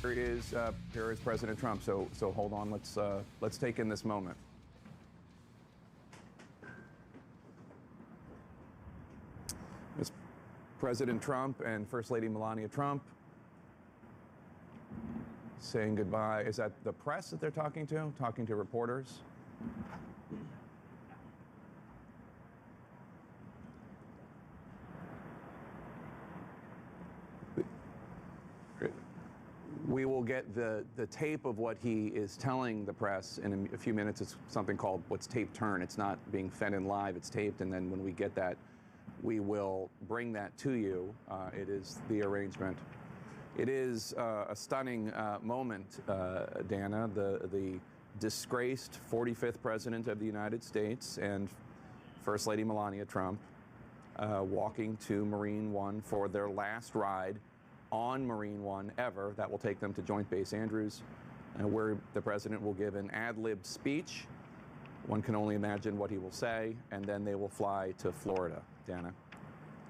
Here is President Trump. So hold on. Let's take in this moment. It's President Trump and First Lady Melania Trump saying goodbye. Is that the press that they're talking to? Talking to reporters? We will get the tape of what he is telling the press in a few minutes. It's something called what's tape turn. It's not being fed in live, it's taped, and then when we get that, we will bring that to you. It is the arrangement. It is a stunning moment, Dana, the disgraced 45th President of the United States and First Lady Melania Trump walking to Marine One for their last ride on Marine One ever. That will take them to Joint Base Andrews, where the president will give an ad-lib speech. One can only imagine what he will say, and then they will fly to Florida. Dana.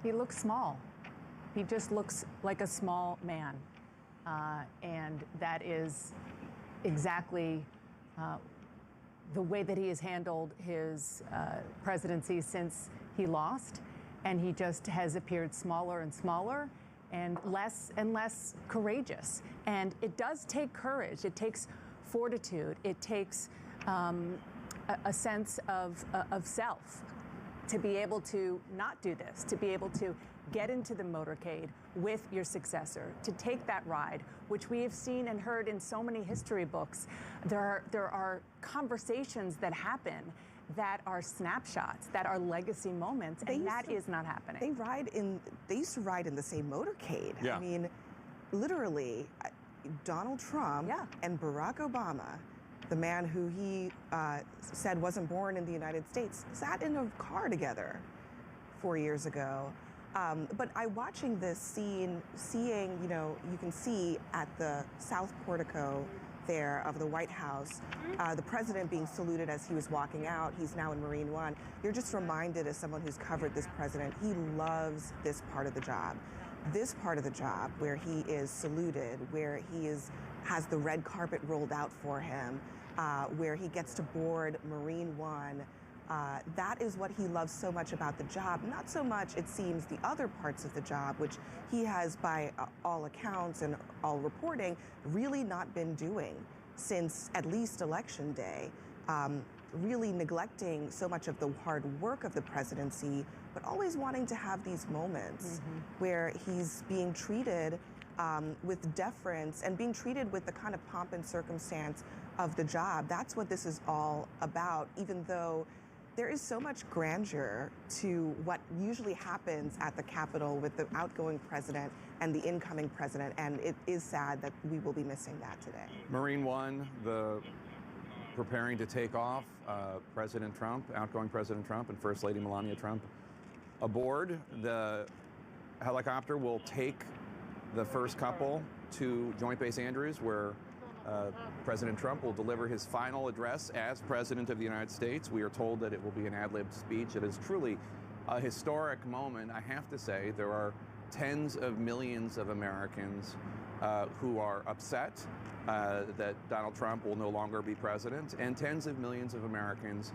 He looks small. He just looks like a small man. And that is exactly the way that he has handled his presidency since he lost. And he just has appeared smaller and smaller, and less courageous. And it does take courage. It takes fortitude. It takes a sense of self to be able to not do this, to be able to get into the motorcade with your successor, to take that ride, which we have seen and heard in so many history books. There are conversations that happen that are snapshots, that are legacy moments, and that is not happening. They used to ride in the same motorcade. Yeah. I mean, literally, Donald Trump and Barack Obama, the man who he said wasn't born in the United States, sat in a car together 4 years ago. But watching this scene, seeing, you can see at the South Portico there of the White House, the president being saluted as he was walking out. He's now in Marine One. You're just reminded, as someone who's covered this president, he loves this part of the job. This part of the job where he is saluted, where he has the red carpet rolled out for him, where he gets to board Marine One. That is what he loves so much about the job. Not so much, it seems, the other parts of the job, which he has, by all accounts and all reporting, really not been doing since at least Election Day. Really neglecting so much of the hard work of the presidency, but always wanting to have these moments where he's being treated with deference and being treated with the kind of pomp and circumstance of the job. That's what this is all about, even though there is so much grandeur to what usually happens at the Capitol with the outgoing president and the incoming president, and it is sad that we will be missing that today. Marine One, preparing to take off, President Trump, outgoing President Trump and First Lady Melania Trump aboard. The helicopter will take the first couple to Joint Base Andrews, where President Trump will deliver his final address as President of the United States. We are told that it will be an ad-lib speech. It is truly a historic moment. I have to say, there are tens of millions of Americans who are upset that Donald Trump will no longer be president, and tens of millions of Americans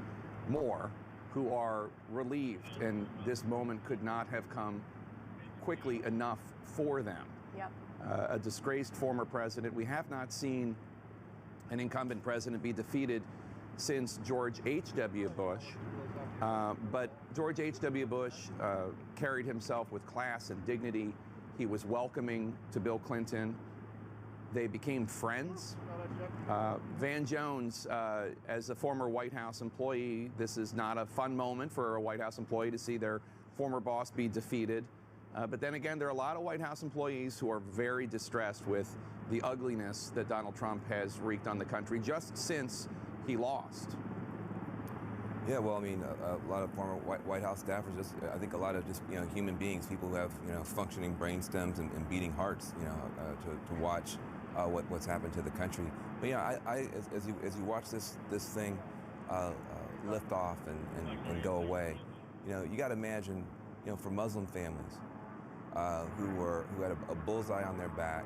more who are relieved, and this moment could not have come quickly enough for them. Yep. A disgraced former president. We have not seen an incumbent president be defeated since George H.W. Bush. But George H.W. Bush carried himself with class and dignity. He was welcoming to Bill Clinton. They became friends. Van Jones, as a former White House employee, this is not a fun moment for a White House employee to see their former boss be defeated. But then again, there are a lot of White House employees who are very distressed with the ugliness that Donald Trump has wreaked on the country just since he lost. Yeah, well, I mean, a lot of former White House staffers, I think a lot of human beings, people who have, functioning brain stems and beating hearts, to watch what's happened to the country. But yeah, as you watch this thing lift off and go away, you got to imagine, for Muslim families who had a bullseye on their back,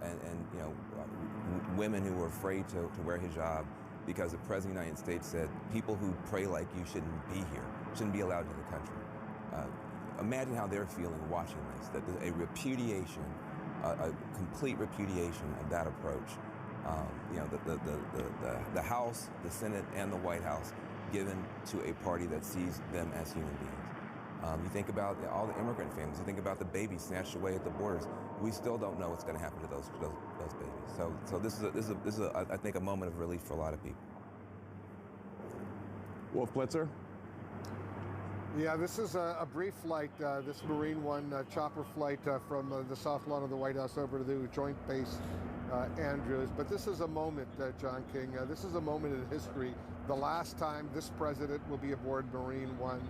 and you know, women who were afraid to wear hijab because the President of the United States said people who pray like you shouldn't be here, shouldn't be allowed into the country. Imagine how they're feeling watching this, that a repudiation, a complete repudiation of that approach. You know, the House, the Senate, and the White House given to a party that sees them as human beings. You think about all the immigrant families. You think about the babies snatched away at the borders. We still don't know what's going to happen to those babies. So this is I think a moment of relief for a lot of people. Wolf Blitzer. Yeah, this is a brief flight, this Marine One chopper flight from the South Lawn of the White House over to the Joint Base Andrews. But this is a moment, John King, this is a moment in history. The last time this president will be aboard Marine One,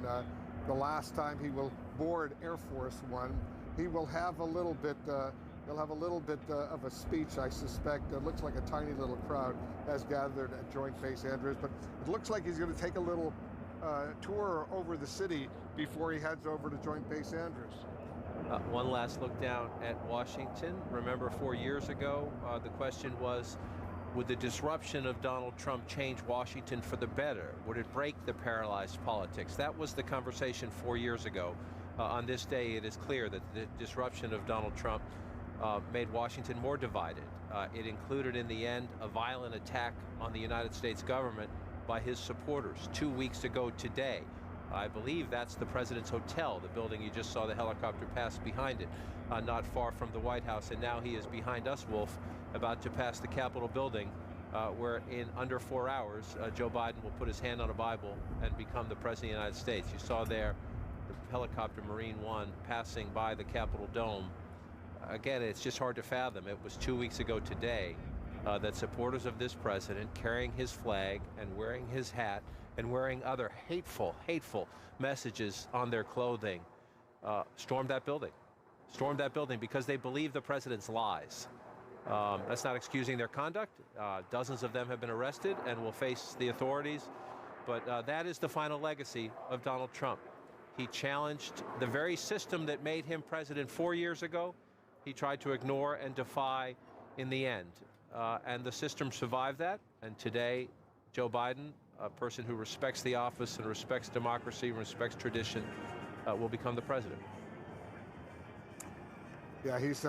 the last time he will board Air Force One. He will have a little bit, he'll have a little bit of a speech, I suspect. It looks like a tiny little crowd has gathered at Joint Base Andrews, but it looks like he's going to take a little tour over the city before he heads over to Joint Base Andrews. One last look down at Washington. Remember 4 years ago, the question was, would the disruption of Donald Trump change Washington for the better? Would it break the paralyzed politics? That was the conversation 4 years ago. On this day, it is clear that the disruption of Donald Trump made Washington more divided. It included, in the end, a violent attack on the United States government by his supporters 2 weeks ago today. I believe that's the President's Hotel, the building you just saw the helicopter pass behind it, not far from the White House. And now he is behind us, Wolf, about to pass the Capitol building, where in under 4 hours, Joe Biden will put his hand on a Bible and become the President of the United States. You saw there the helicopter Marine One passing by the Capitol dome. Again, it's just hard to fathom. It was 2 weeks ago today that supporters of this president, carrying his flag and wearing his hat and wearing other hateful messages on their clothing, stormed that building because they believe the president's lies. That's not excusing their conduct. Dozens of them have been arrested and will face the authorities. But that is the final legacy of Donald Trump. He challenged the very system that made him president 4 years ago. He tried to ignore and defy in the end. And the system survived that. And today, Joe Biden, a person who respects the office and respects democracy and respects tradition, will become the president. Yeah, he's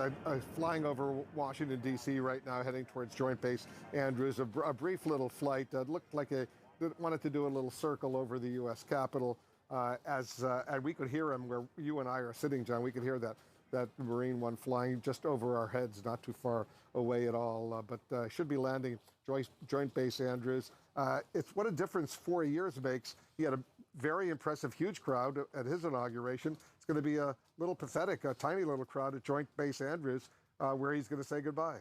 flying over Washington, D.C. right now, heading towards Joint Base Andrews. A brief little flight. Looked like wanted to do a little circle over the U.S. Capitol. And we could hear him where you and I are sitting, John. We could hear that Marine One flying just over our heads, not too far away at all. But should be landing Joint Base Andrews. It's what a difference 4 years makes. He had a very impressive, huge crowd at his inauguration. It's going to be a little pathetic, a tiny little crowd at Joint Base Andrews, where he's going to say goodbye.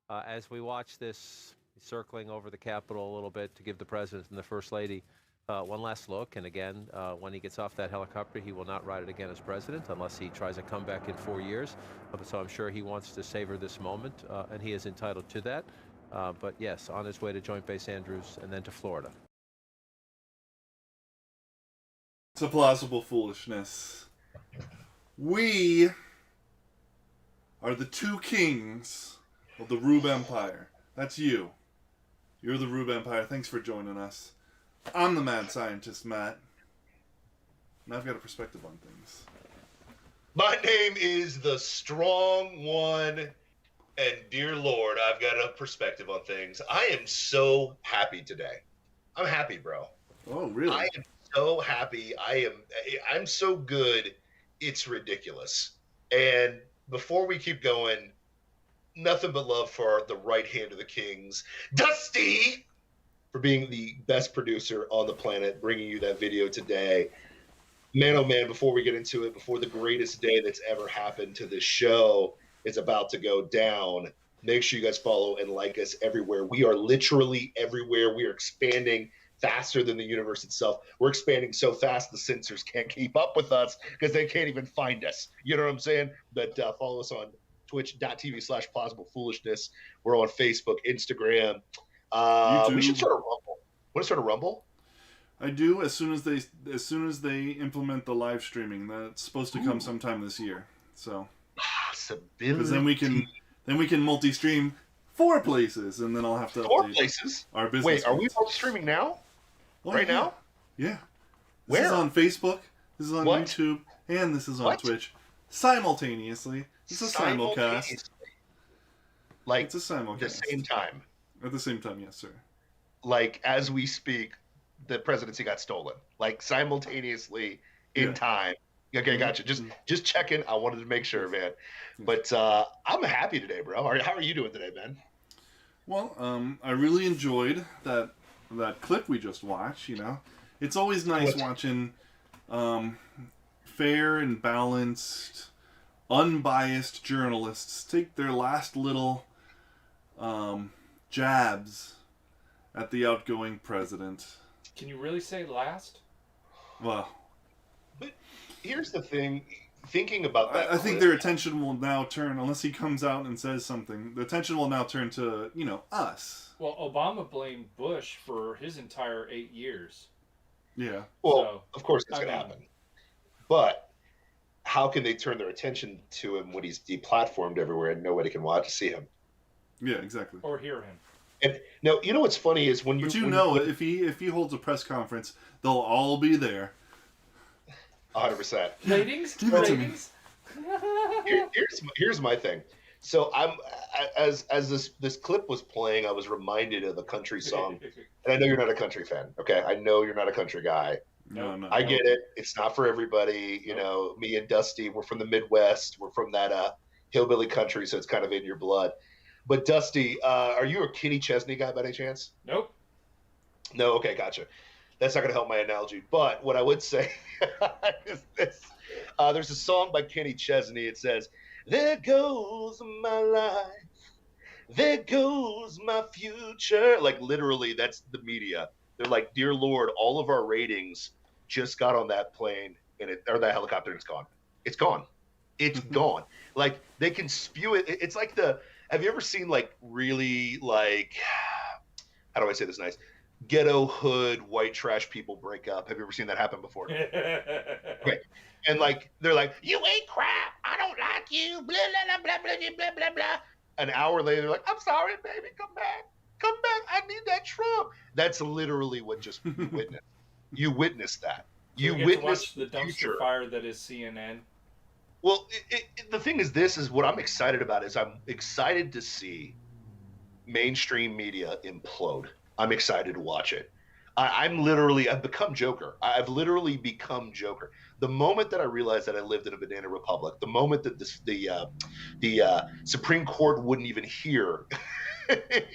As we watch this circling over the Capitol a little bit to give the President and the First Lady one last look. And again, when he gets off that helicopter, he will not ride it again as president unless he tries a comeback in 4 years. So I'm sure he wants to savor this moment, and he is entitled to that. But yes, on his way to Joint Base Andrews and then to Florida. It's a plausible foolishness. We are the two kings of the Rube Empire. That's you. You're the Rube Empire. Thanks for joining us. I'm the mad scientist, Matt. And I've got a perspective on things. My name is the Strong One, and dear Lord, I've got a perspective on things. I am so happy today. I'm happy, bro. Oh, really? I am so happy. I'm so good, it's ridiculous. And before we keep going, nothing but love for the right hand of the Kings, Dusty, for being the best producer on the planet, bringing you that video today. Man, oh man, before we get into it, before the greatest day that's ever happened to this show is about to go down, make sure you guys follow and like us everywhere. We are literally everywhere. We are expanding faster than the universe itself. We're expanding so fast the censors can't keep up with us because they can't even find us. You know what I'm saying? But follow us on twitch.tv/plausiblepoolishness. We're on Facebook, Instagram. We should start a Rumble. Want to start a Rumble? I do. As soon as they implement the live streaming, that's supposed to come sometime this year. So, possibility. Because then we can Then we can multi-stream 4 places, and then I'll have to 4 update places? our business. Wait, are we ones. both streaming now? Oh, Right yeah. now? Yeah. Where? This is on Facebook, this is on What? YouTube, and this is on What? Twitch. Simultaneously. It's a simulcast. Simultaneously. Like, It's a simulcast. the same time. At the same time, yes, sir. Like, as we speak, the presidency got stolen. Like, simultaneously in Yeah. time. Okay, gotcha. Just checking. I wanted to make sure, man. But I'm happy today, bro. How are you doing today, man? Well, I really enjoyed that clip we just watched. It's always nice watching fair and balanced, unbiased journalists take their last little jabs at the outgoing president. Can you really say last? Well, But here's the thing. Thinking about that, I think their attention will now turn, unless he comes out and says something, the attention will now turn to, us. Well, Obama blamed Bush for his entire 8 years. Yeah. Well, So, of course it's I going to mean- happen. But how can they turn their attention to him when he's deplatformed everywhere and nobody can watch to see him? Yeah, exactly. Or hear him. And now, you know what's funny is when you... But when if he holds a press conference, they'll all be there. 100%. Ratings? Give it to me. Ratings? Here's my thing. So as this clip was playing, I was reminded of the country song. And I know you're not a country fan. Okay, I know you're not a country guy. No. I get it. It's not for everybody. Me and Dusty, we're from the Midwest. We're from that hillbilly country, so it's kind of in your blood. But Dusty, are you a Kenny Chesney guy by any chance? Nope. No. Okay, gotcha. That's not going to help my analogy. But what I would say is this: there's a song by Kenny Chesney. It says, "There goes my life. There goes my future." Like literally, that's the media. They're like, "Dear Lord, all of our ratings just got on that plane or that helicopter, and it's gone. It's gone. It's gone." Like they can spew it. It's like have you ever seen like really like, how do I say this nice? Ghetto hood white trash people break up. Have you ever seen that happen before? Okay. And like they're like, "You ain't crap. I don't like you." Blah blah blah blah blah blah blah blah. An hour later, they're like, "I'm sorry, baby. Come back. Come back. I need that Trump." That's literally what just you witnessed. You witnessed that. You witnessed the dumpster future. fire that is CNN. Well, the thing is, this is what I'm excited about. Is I'm excited to see mainstream media implode. I'm excited to watch it. I've become Joker. I've literally become Joker. The moment that I realized that I lived in a banana republic, the moment that the Supreme Court wouldn't even hear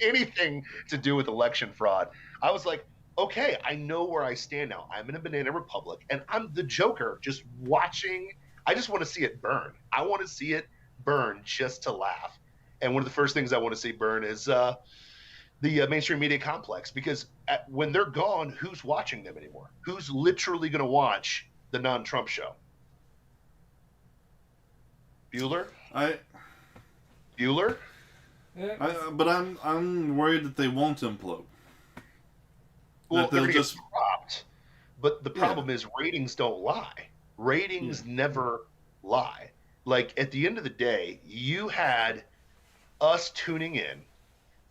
anything to do with election fraud, I was like, okay, I know where I stand now. I'm in a banana republic, and I'm the Joker, just watching. I just want to see it burn. I want to see it burn just to laugh. And one of the first things I want to see burn is the mainstream media complex, because when they're gone, who's watching them anymore? Who's literally going to watch the non-Trump show? Bueller? Bueller? But I'm worried that they won't implode. Well, that they're they'll going to just get dropped. But the problem is ratings don't lie. Ratings never lie. Like, at the end of the day, you had us tuning in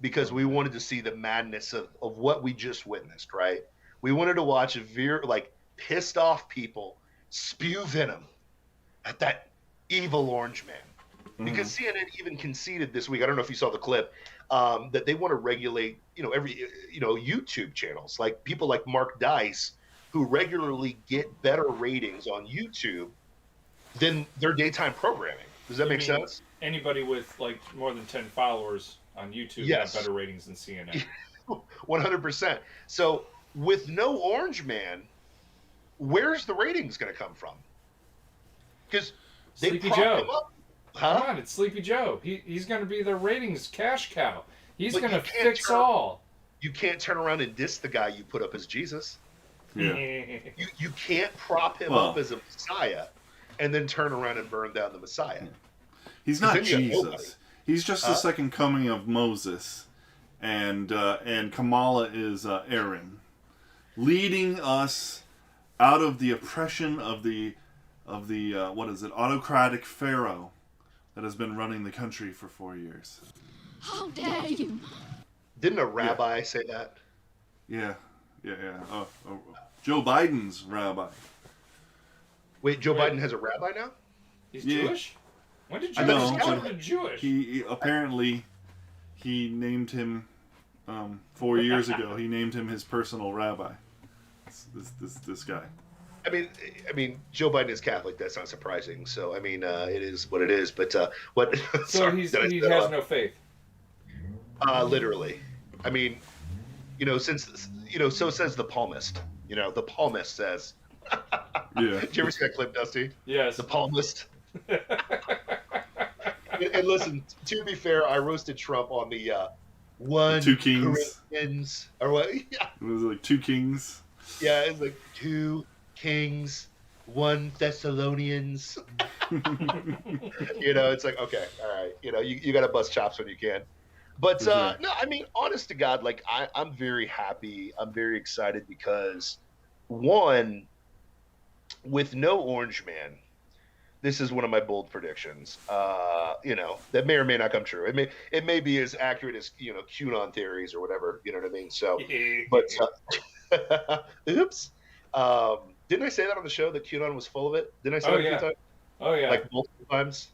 because we wanted to see the madness of what we just witnessed, right? We wanted to watch pissed off people spew venom at that evil orange man. Because CNN even conceded this week, I don't know if you saw the clip, that they want to regulate, every, YouTube channels, like people like Mark Dice, who regularly get better ratings on YouTube than their daytime programming. Does that make sense? Anybody with like more than 10 followers on YouTube have better ratings than CNN. 100%. So with no Orange Man, where's the ratings going to come from? Because they Sleepy prop Joe. him up. Huh? Come on, it's Sleepy Joe. He's going to be the ratings cash cow. He's But going to you can't fix turn- all. You can't turn around and diss the guy you put up as Jesus. Yeah. You can't prop him up as a Messiah and then turn around and burn down the Messiah. He's not then you have nobody. Jesus. He's just the second coming of Moses, and Kamala is Aaron, leading us out of the oppression of the what is it, autocratic Pharaoh that has been running the country for 4 years. How dare you? Didn't a rabbi say that? Yeah. Oh, Joe Biden's rabbi. Wait, Joe Biden has a rabbi now? He's Jewish? When did I know, Jews turn Jewish? He apparently named him 4 years ago. He named him his personal rabbi. This guy. I mean, Joe Biden is Catholic. That's not surprising. So, I mean, it is what it is. But what? So sorry, he has no faith. Literally. I mean, so says the palmist. The palmist says. Yeah. Did you ever see that clip, Dusty? Yes. The palmist. And listen, to be fair, I roasted Trump on the one 2 kings. Corinthians or what? Yeah. It was like 2 kings. Yeah, it's like 2 kings, 1 Thessalonians. It's like, okay, all right. You got to bust chops when you can. But no, I mean, honest to God, like I'm very happy. I'm very excited because, one, with no Orange Man, this is one of my bold predictions. That may or may not come true. It may be as accurate as QAnon theories or whatever. You know what I mean? So, but oops. Didn't I say that on the show that QAnon was full of it? Didn't I say that a few times? Oh yeah. Like multiple times.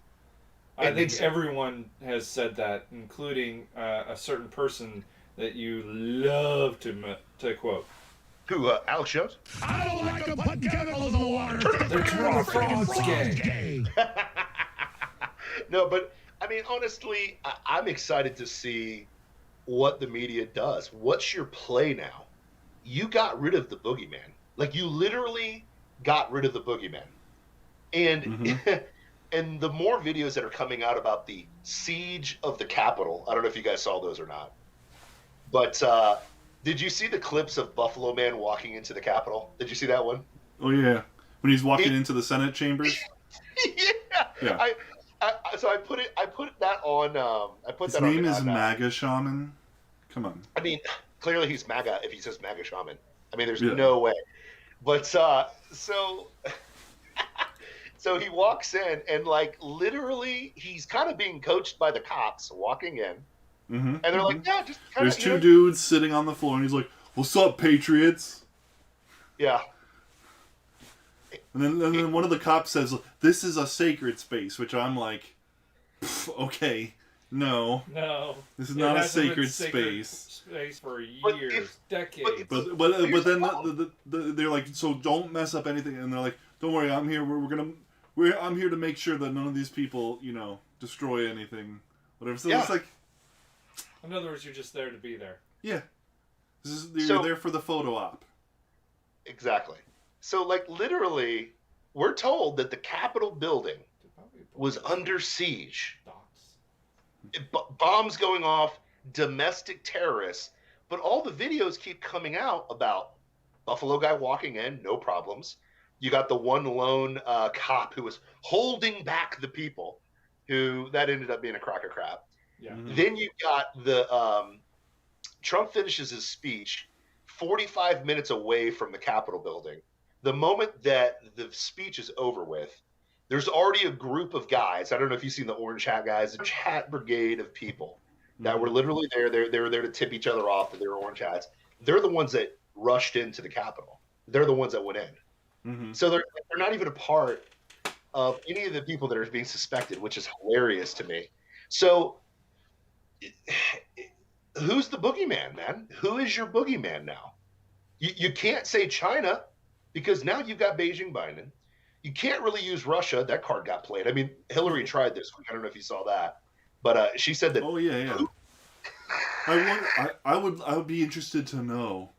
I think everyone has said that, including a certain person that you love to quote. Who? Alex Jones? I don't like to put chemicals in the water. They're turning frogs gay. No, but I mean, honestly, I'm excited to see what the media does. What's your play now? You got rid of the boogeyman. Like, you literally got rid of the boogeyman. And and the more videos that are coming out about the siege of the Capitol, I don't know if you guys saw those or not, but did you see the clips of Buffalo Man walking into the Capitol? Did you see that one? Oh yeah, when he's walking into the Senate chambers. Yeah. So I put that on. I put His that name on, is MAGA Shaman. Come on. I mean, clearly he's MAGA if he says MAGA Shaman. I mean, there's no way. But so he walks in and like literally he's kind of being coached by the cops walking in. And they're like, yeah, just kind of. There's 2 dudes sitting on the floor, and he's like, "What's up, Patriots?" Yeah. And then one of the cops says, "This is a sacred space," which I'm like, okay, no, this is not a sacred space. Space for years, decades. But then they're like, "So don't mess up anything," and they're like, "Don't worry, I'm here. I'm here to make sure that none of these people, destroy anything, whatever." So it's like. In other words, you're just there to be there. Yeah. You're there for the photo op. Exactly. So, like, literally, we're told that the Capitol building was under siege. Bombs going off, domestic terrorists, but all the videos keep coming out about Buffalo guy walking in, no problems. You got the one lone cop who was holding back the people, that ended up being a crock of crap. Yeah. Then you got the Trump finishes his speech 45 minutes away from the Capitol building. The moment that the speech is over with, there's already a group of guys. I don't know if you've seen the orange hat guys, a chat brigade of people that were literally there. They were there to tip each other off with their orange hats. They're the ones that rushed into the Capitol. They're the ones that went in. So they're not even a part of any of the people that are being suspected, which is hilarious to me. So who's the boogeyman, man? Who is your boogeyman now? You can't say China because now you've got Beijing Biden. You can't really use Russia. That card got played. I mean, Hillary tried this week. I don't know if you saw that, but she said that. Oh yeah. I would be interested to know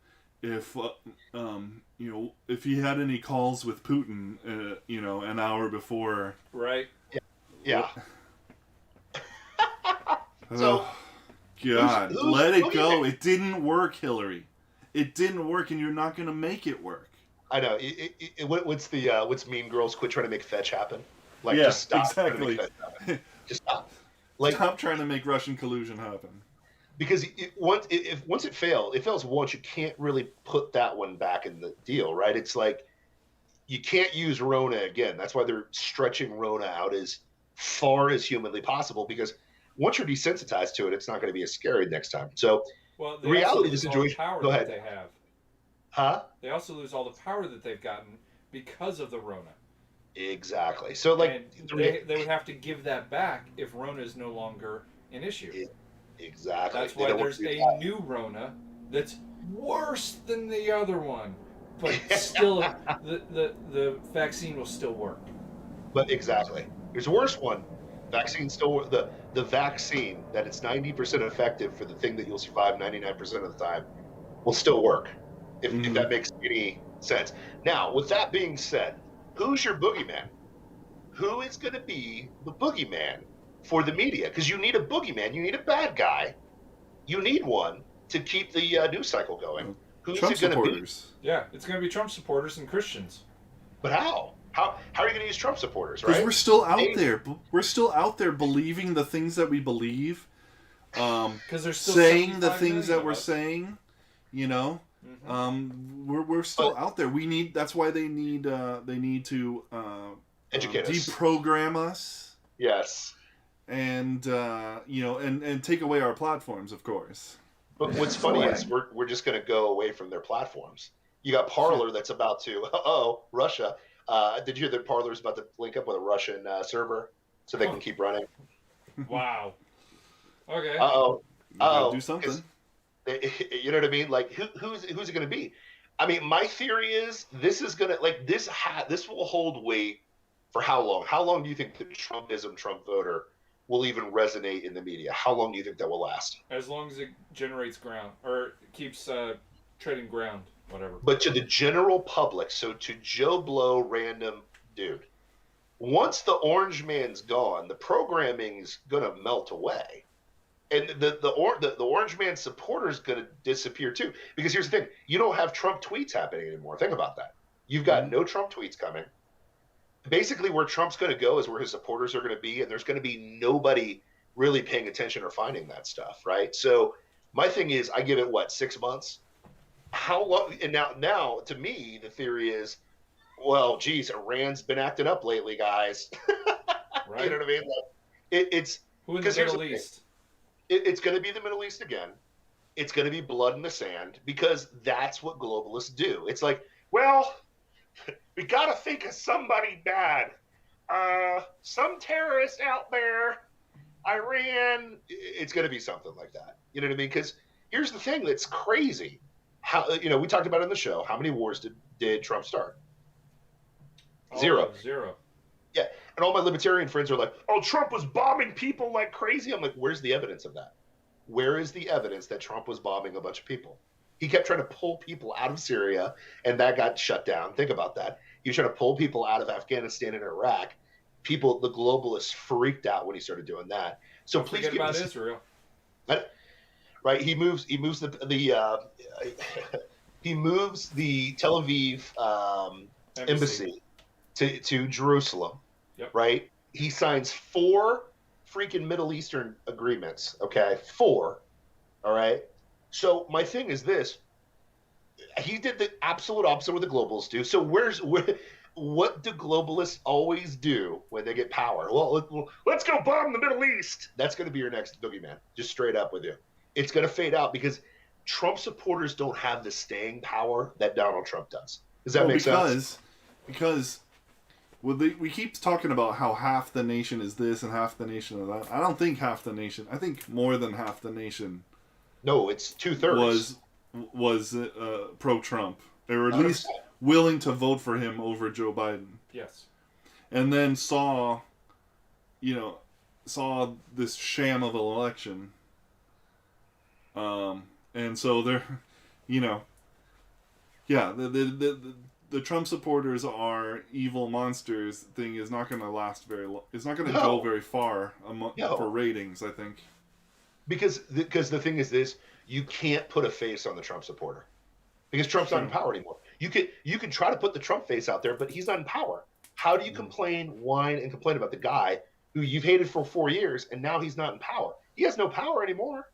if if he had any calls with Putin, an hour before. Right. Yeah. So, God, let it go. It didn't work, Hillary. It didn't work, and you're not going to make it work. I know. What's Mean Girls? Quit trying to make fetch happen. Like, yeah, just stop. Exactly. Just stop. Like, stop trying to make Russian collusion happen. Because once it fails once. You can't really put that one back in the deal, right? It's like you can't use Rona again. That's why they're stretching Rona out as far as humanly possible, because once you're desensitized to it, it's not going to be as scary next time. So, Well, the reality of the lose all the situation. power Go that ahead. they have. Huh? They also lose all the power that they've gotten because of the Rona. Exactly. So, like, and they would have to give that back if Rona is no longer an issue. Exactly. That's why there's a new Rona that's worse than the other one, but still, the vaccine will still work. But exactly, there's a worse one. Vaccine still the vaccine that it's 90% effective for the thing that you'll survive 99% of the time will still work. If that makes any sense. Now, with that being said, who's your boogeyman? Who is going to be the boogeyman for the media? Because you need a boogeyman. You need a bad guy. You need one to keep the news cycle going. Who's Trump it going to be? supporters. Yeah, it's going to be Trump supporters and Christians. But how? How are you going to use Trump supporters, Because right? we're still out there. We're still out there believing the things that we believe. Because they're still saying the 75 things that million we're of us. saying. You know, we're still out there. We need. That's why they need to educate us, deprogram us. Yes. And and take away our platforms, of course. But what's funny is we're just going to go away from their platforms. You got Parler that's about to. Russia. Did you hear that Parler's about to link up with a Russian server so they can keep running? Wow. Okay. Do something. You know what I mean? Like who's it going to be? I mean, my theory is this is going to this will hold weight for how long? How long do you think the Trumpism, Trump voter will even resonate in the media? How long do you think that will last? As long as it generates ground or keeps trading ground, whatever. But to the general public, so to Joe Blow, random dude, once the orange man's gone, the programming's gonna melt away, and the orange man supporter's gonna disappear too. Because here's the thing: you don't have Trump tweets happening anymore. Think about that. You've got no Trump tweets coming. Basically, where Trump's going to go is where his supporters are going to be, and there's going to be nobody really paying attention or finding that stuff, right? So my thing is, I give it 6 months. How long? And now, to me, the theory is, well, geez, Iran's been acting up lately, guys. Right. You know what I mean? It's who in the Middle East? It's going to be the Middle East again. It's going to be blood in the sand because that's what globalists do. It's like, well, we got to think of somebody bad. Some terrorist out there, Iran. It's going to be something like that. You know what I mean? Because here's the thing that's crazy. How we talked about it in the show. How many wars did Trump start? Zero. Yeah. And all my libertarian friends are like, oh, Trump was bombing people like crazy. I'm like, where's the evidence of that? Where is the evidence that Trump was bombing a bunch of people? He kept trying to pull people out of Syria, and that got shut down. Think about that. He was trying to pull people out of Afghanistan and Iraq. The globalists freaked out when he started doing that. So Don't please forget about Israel. Right? He moves he moves the Tel Aviv embassy to Jerusalem. Yep. Right? He signs 4 freaking Middle Eastern agreements. Okay, 4. All right. So my thing is this: he did the absolute opposite of what the globalists do. So what do globalists always do when they get power? Well, let's go bomb the Middle East. That's going to be your next boogeyman. Just straight up with you. It's going to fade out because Trump supporters don't have the staying power that Donald Trump does. Does that make sense? Because we keep talking about how half the nation is this and half the nation is that. I don't think half the nation. I think more than half the nation. No, it's 2/3. Was pro-Trump, or at least willing to vote for him over Joe Biden. Yes. And then saw this sham of an election. And so they're, the Trump supporters are evil monsters thing is not going to last very long. It's not going to go very far for ratings, I think. Because the thing is this, you can't put a face on the Trump supporter because Trump's not in power anymore. You can try to put the Trump face out there, but he's not in power. How do you whine and complain about the guy who you've hated for 4 years and now he's not in power? He has no power anymore.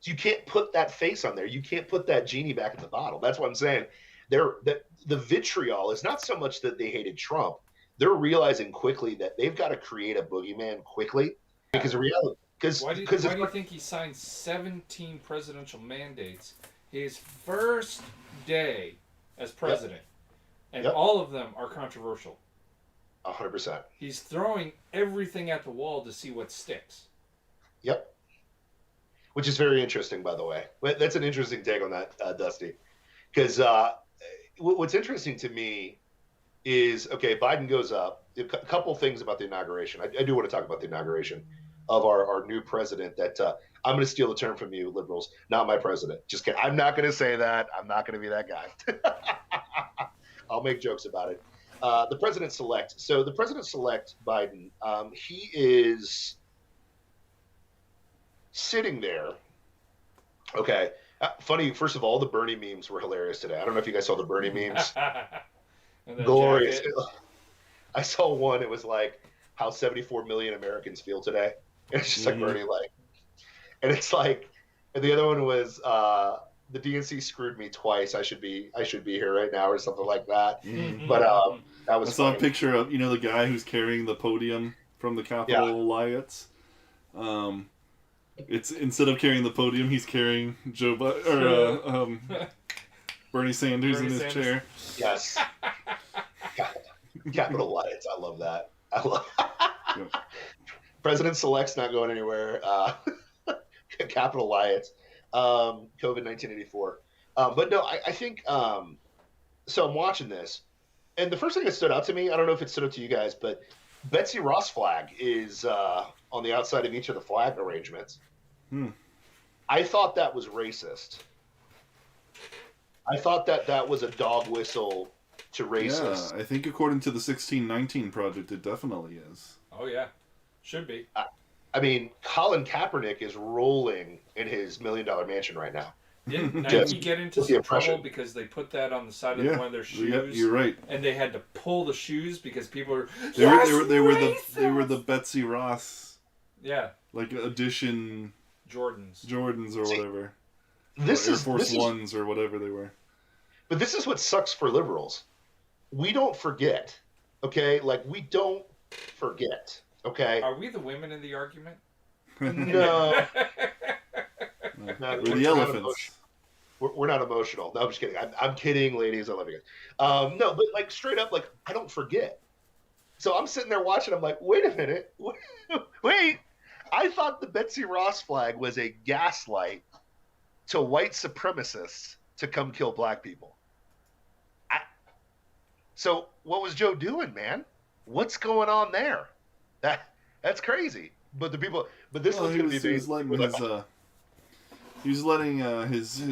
So you can't put that face on there. You can't put that genie back in the bottle. That's what I'm saying. The vitriol is not so much that they hated Trump. they're realizing quickly that they've got to create a boogeyman quickly because the reality. Why do you think he signed 17 presidential mandates his first day as president? And all of them are controversial. 100%. He's throwing everything at the wall to see what sticks. Yep. Which is very interesting, by the way. That's an interesting take on that, Dusty. Because what's interesting to me is, okay, Biden goes up. A couple things about the inauguration. I do want to talk about the inauguration of our new president that I'm going to steal the term from you, liberals. Not my president. Just kidding. I'm not going to say that. I'm not going to be that guy. I'll make jokes about it. The president-select. So the president-select, Biden, he is sitting there. Okay. Funny, first of all, the Bernie memes were hilarious today. I don't know if you guys saw the Bernie memes. Glorious. I saw one. It was like how 74 million Americans feel today. And it's just like Bernie, like, and it's like, and the other one was the DNC screwed me twice. I should be here right now or something like that. But that was. I saw a picture of the guy who's carrying the podium from the Capitol riots. It's instead of carrying the podium, he's carrying Bernie Sanders in his chair. Yes. Capitol riots. I love that. I love. President-select's not going anywhere. Capitol riots. COVID 1984. But no, I think. So I'm watching this, and the first thing that stood out to me, I don't know if it stood out to you guys, but Betsy Ross flag is on the outside of each of the flag arrangements. I thought that was racist. I thought that was a dog whistle to racist. Yeah, I think according to the 1619 Project, it definitely is. Oh, yeah. Should be. I mean, Colin Kaepernick is rolling in his $1 million mansion right now. Didn't Nike get into some trouble because they put that on the side of one of their shoes? Yeah, you're right. And they had to pull the shoes because people were they were the Betsy Ross. Yeah. Like edition Jordans or whatever. This Air is Force Ones or whatever they were. But this is what sucks for liberals. We don't forget. Okay? Like, we don't forget. Okay? Are we the women in the argument? No. We're the elephants. We're not emotional. No, I'm just kidding. I'm kidding, ladies. I love you guys. No, but like straight up, like I don't forget. So I'm sitting there watching. I'm like, wait a minute. Wait. I thought the Betsy Ross flag was a gaslight to white supremacists to come kill black people. So what was Joe doing, man? What's going on there? That's crazy. But the people. But this one's going to be. He was letting his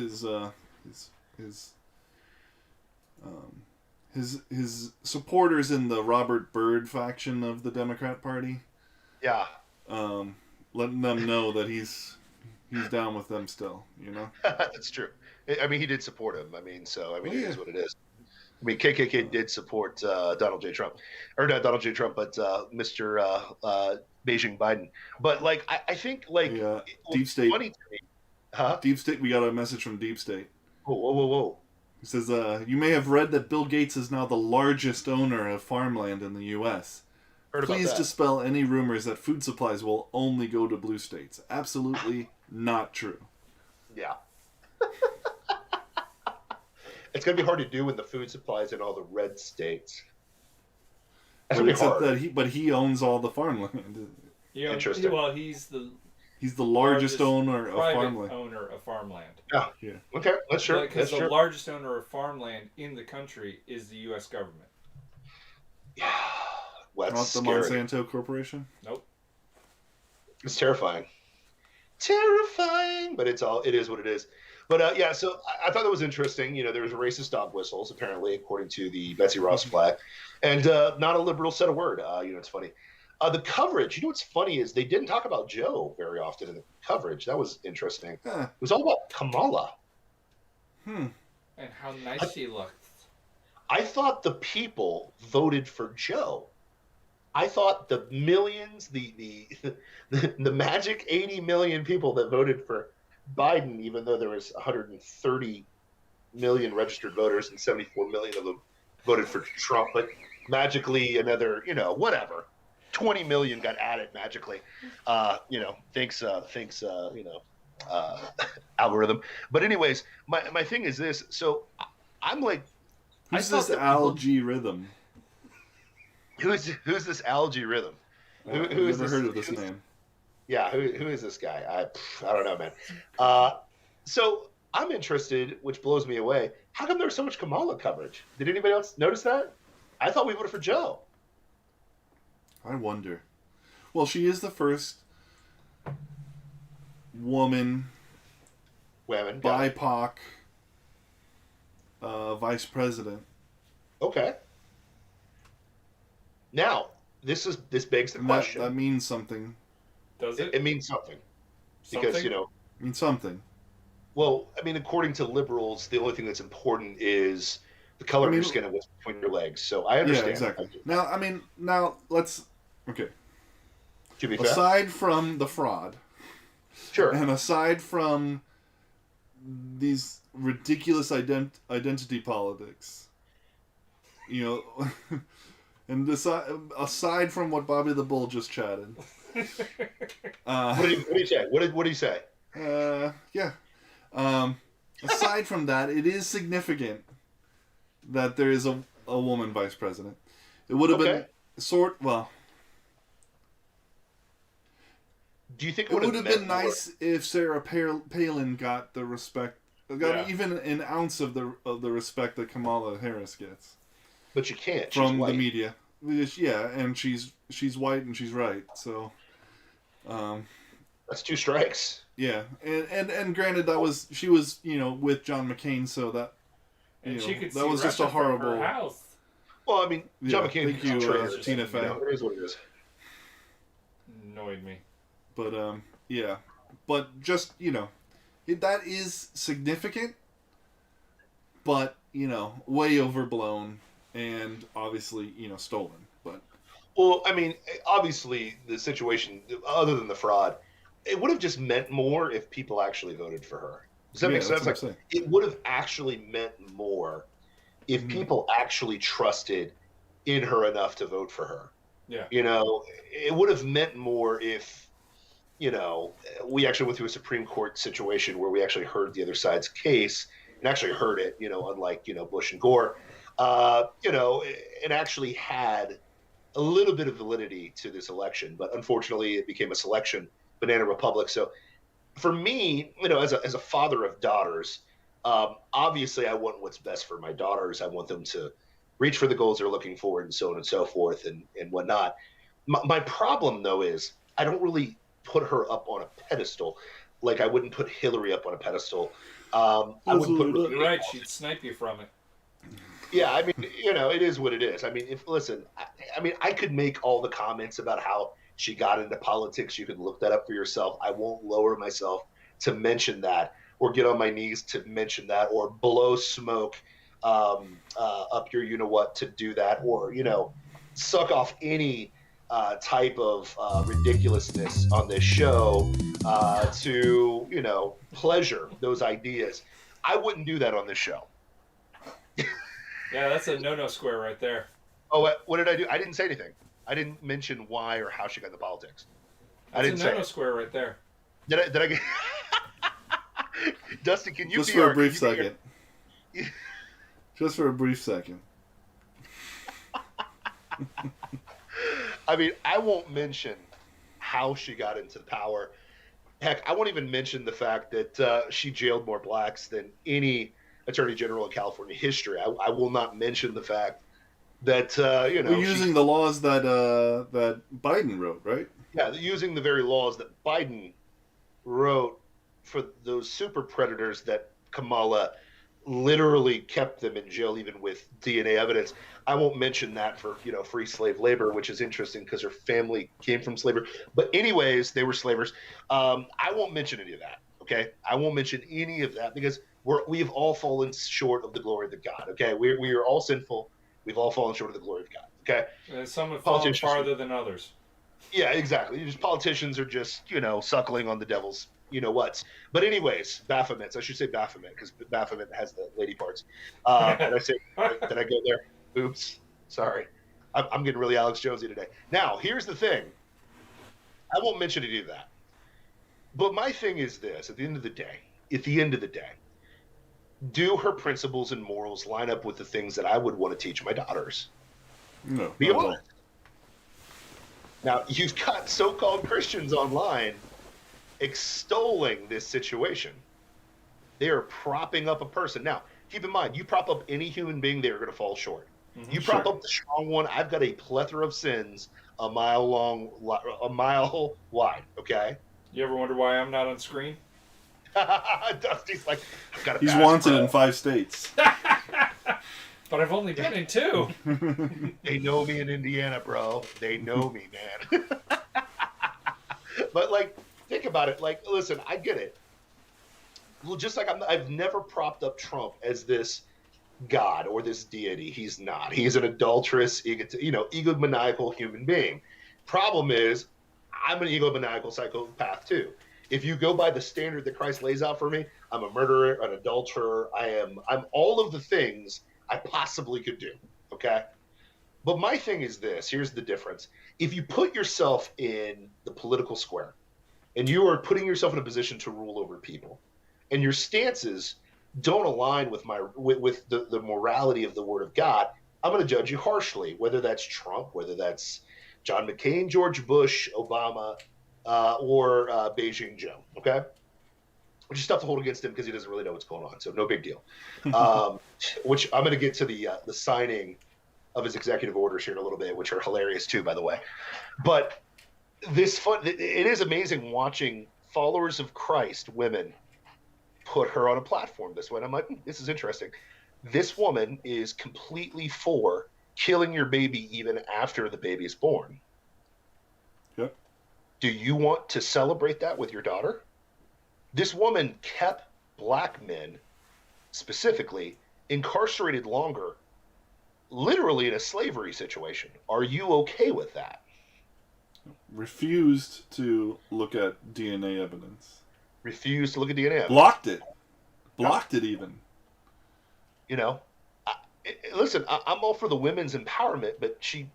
supporters in the Robert Byrd faction of the Democrat Party. Yeah. Letting them know that he's down with them still. You know. That's true. I mean, he did support him. I mean, it is what it is. I mean, KKK did support Donald J. Trump, or not Donald J. Trump, but Mr. Beijing Biden. But like, I think like Deep State. Funny to me. Huh? Deep State. We got a message from Deep State. Whoa. He says, you may have read that Bill Gates is now the largest owner of farmland in the U.S. Please dispel any rumors that food supplies will only go to blue states. Absolutely not true. Yeah. It's going to be hard to do when the food supplies in all the red states. But he owns all the farmland. Interesting. Well, he's the largest owner of farmland. Owner of farmland. Yeah. Okay, that's true. Because the largest owner of farmland in the country is the U.S. government. Yeah. Well, that's not the Monsanto Corporation? Nope. It's terrifying. But it is what it is. But yeah, so I thought that was interesting. You know, there was racist dog whistles, apparently, according to the Betsy Ross flag. And not a liberal said a word. It's funny. The coverage, what's funny is they didn't talk about Joe very often in the coverage. That was interesting. Huh. It was all about Kamala. And how nice she looked. I thought the people voted for Joe. I thought the millions, the magic 80 million people that voted for Biden, even though there was 130 million registered voters and 74 million of them voted for Trump. But magically another, whatever, 20 million got added magically. Thanks, algorithm. But anyways, my thing is this. So I'm like, who's this algae rhythm? Who's this algae rhythm? I've never heard of this name. Yeah, who is this guy? I don't know, man. So I'm interested, which blows me away. How come there was so much Kamala coverage? Did anybody else notice that? I thought we voted for Joe. I wonder. Well, she is the first woman BIPOC vice president. Okay. Now, this begs the question. That means something. Does it? It means something. Because, It means something. Well, I mean, according to liberals, the only thing that's important is the color of your skin and what's between your legs. So I understand. Yeah, exactly. Now let's... Okay. To be fair. Aside from the fraud... Sure. And aside from these ridiculous identity politics, and aside from what Bobby the Bull just chatted, what did he say? What did he say? Yeah. Aside from that, it is significant that there is a woman vice president. It would have been do you think it would have been nice if Sarah Palin got the respect, even an ounce of the respect that Kamala Harris gets? But you can't from the media. Yeah, and she's white and she's right. So that's two strikes. Yeah, and granted she was with John McCain, so that she could that was just a horrible house. Well, I mean, John McCain. Thank you, Tina Fey. It is what it is. Annoyed me. But but just that is significant, but way overblown and obviously stolen. But well, I mean, obviously the situation, other than the fraud, it would have just meant more if people actually voted for her. Does that make sense? Like, it would have actually meant more if people actually trusted in her enough to vote for her. Yeah. It would have meant more if, we actually went through a Supreme Court situation where we actually heard the other side's case and actually heard it, unlike, Bush and Gore, and actually had a little bit of validity to this election. But unfortunately, it became a selection, banana republic. So for me, as a father of daughters, obviously I want what's best for my daughters. I want them to reach for the goals they're looking for and so on and so forth and whatnot. My problem, though, is I don't really put her up on a pedestal like I wouldn't put Hillary up on a pedestal. I wouldn't put You're right. She'd snipe you from it. Yeah, I mean, it is what it is. I mean, I could make all the comments about how she got into politics. You can look that up for yourself. I won't lower myself to mention that or get on my knees to mention that or blow smoke up your you-know-what to do that or, suck off any type of ridiculousness on this show to, pleasure those ideas. I wouldn't do that on this show. Yeah, that's a no-no square right there. Oh, what did I do? I didn't say anything. I didn't mention why or how she got into politics. That's I didn't a no-no square right there. Did I get... Dustin, can you just for a brief second? Just for a brief second. I mean, I won't mention how she got into power. Heck, I won't even mention the fact that she jailed more blacks than any attorney general in California history. I will not mention the fact that we're using the laws that that Biden wrote, right? Yeah, using the very laws that Biden wrote for those super predators that Kamala literally kept them in jail, even with DNA evidence. I won't mention that for free slave labor, which is interesting because her family came from slavery. But anyways, they were slavers. I won't mention any of that. Okay, I won't mention any of that because we've all fallen short of the glory of God. Okay, we are all sinful. We've all fallen short of the glory of God. Okay, and some have fallen farther than others. Yeah, exactly. Just politicians are just suckling on the devil's whats. But anyways, Baphomets. I should say Baphomet because Baphomet has the lady parts. Did I go there? Oops. Sorry. I'm getting really Alex Jonesy today. Now, here's the thing. I won't mention any of that. But my thing is this: at the end of the day, do her principles and morals line up with the things that I would want to teach my daughters? No. Be honest. Now, you've got so-called Christians online extolling this situation. They are propping up a person. Now, keep in mind, you prop up any human being, they are going to fall short. Mm-hmm, you prop up the strong one, I've got a plethora of sins a mile long, a mile wide, okay? You ever wonder why I'm not on screen? Dusty's like, I've got to He's wanted in 5 states. But I've only been in 2. They know me in Indiana, bro. They know me, man. But, like, think about it. Like, listen, I get it. Well, just like I've never propped up Trump as this God or this deity. He's not. He's an adulterous, egomaniacal human being. Problem is, I'm an egomaniacal psychopath, too. If you go by the standard that Christ lays out for me, I'm a murderer, an adulterer. I'm all of the things I possibly could do, okay? But my thing is this. Here's the difference. If you put yourself in the political square and you are putting yourself in a position to rule over people and your stances don't align with the morality of the Word of God, I'm going to judge you harshly, whether that's Trump, whether that's John McCain, George Bush, Obama, or Beijing Joe, okay? Which is tough to hold against him because he doesn't really know what's going on, so no big deal. Which I'm going to get to the signing of his executive orders here in a little bit, which are hilarious too, by the way. But it is amazing watching followers of Christ, women, put her on a platform this way. And I'm like, this is interesting. This woman is completely for killing your baby even after the baby is born. Yep. Do you want to celebrate that with your daughter? This woman kept black men, specifically, incarcerated longer, literally in a slavery situation. Are you okay with that? Refused to look at DNA evidence. Refused to look at DNA evidence. Blocked it. Blocked it even. You know, listen, I'm all for the women's empowerment, but she,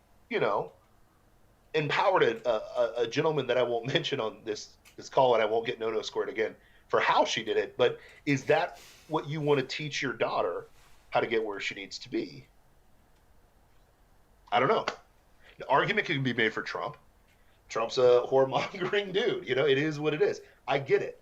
empowered a gentleman that I won't mention on this call, and I won't get no scored again for how she did it. But is that what you want to teach your daughter, how to get where she needs to be? I don't know. The argument can be made for Trump. Trump's a whoremongering dude. It is what it is. I get it.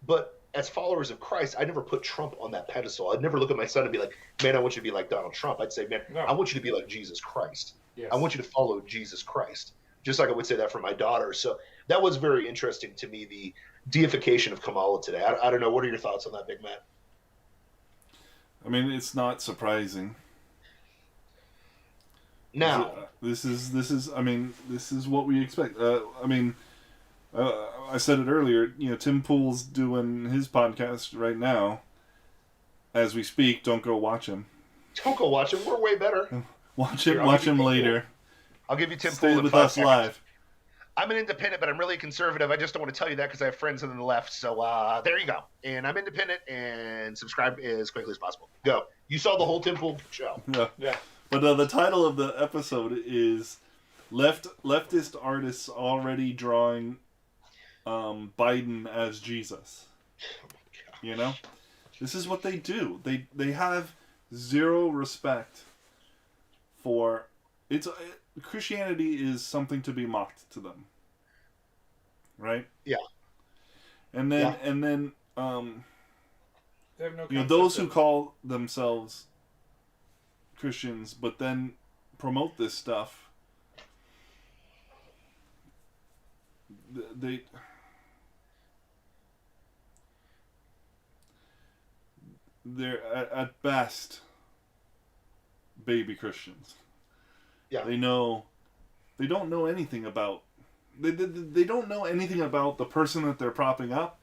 But as followers of Christ, I never put Trump on that pedestal. I'd never look at my son and be like, man, I want you to be like Donald Trump. I'd say, man, no. I want you to be like Jesus Christ. Yes. I want you to follow Jesus Christ. Just like I would say that for my daughter. So that was very interesting to me, the deification of Kamala today. I don't know. What are your thoughts on that, Big Matt? I mean, it's not surprising. Now, this is what we expect. I said it earlier. Tim Pool's doing his podcast right now, as we speak. Don't go watch him. Don't go watch him. We're way better. Watch him later. I'll give you Tim Stay Pool with in 5 us seconds. live. I'm an independent, but I'm really conservative. I just don't want to tell you that because I have friends on the left. So there you go. And I'm independent, and subscribe as quickly as possible. Go. You saw the whole Tim Pool show. Yeah. But the title of the episode is Leftist Artists Already Drawing Biden as Jesus. Oh my God. This is what they do. They have zero respect for Christianity is something to be mocked to them, right? Yeah. And then they have no those who call themselves Christians but then promote this stuff, they're at best baby Christians. Yeah. They don't know anything about they don't know anything about the person that they're propping up.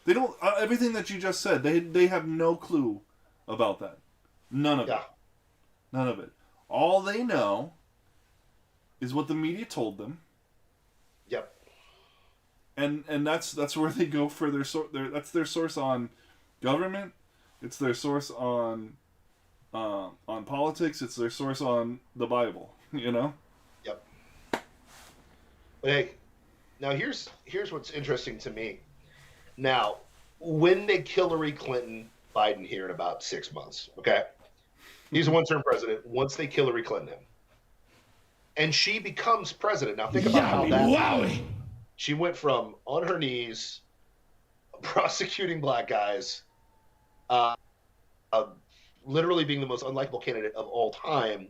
They don't everything that you just said. They have no clue about that. None of it. None of it. All they know is what the media told them. Yep. And that's where they go for that's their source on government. It's their source on on politics. It's their source on the Bible. You know. Yep. But hey, now here's what's interesting to me. Now, when they kill Hillary Biden here in about 6 months, okay? He's a one-term president. Once they kill Hillary Clinton, and she becomes president. Now think about how that happened. She went from on her knees, prosecuting black guys, literally being the most unlikable candidate of all time,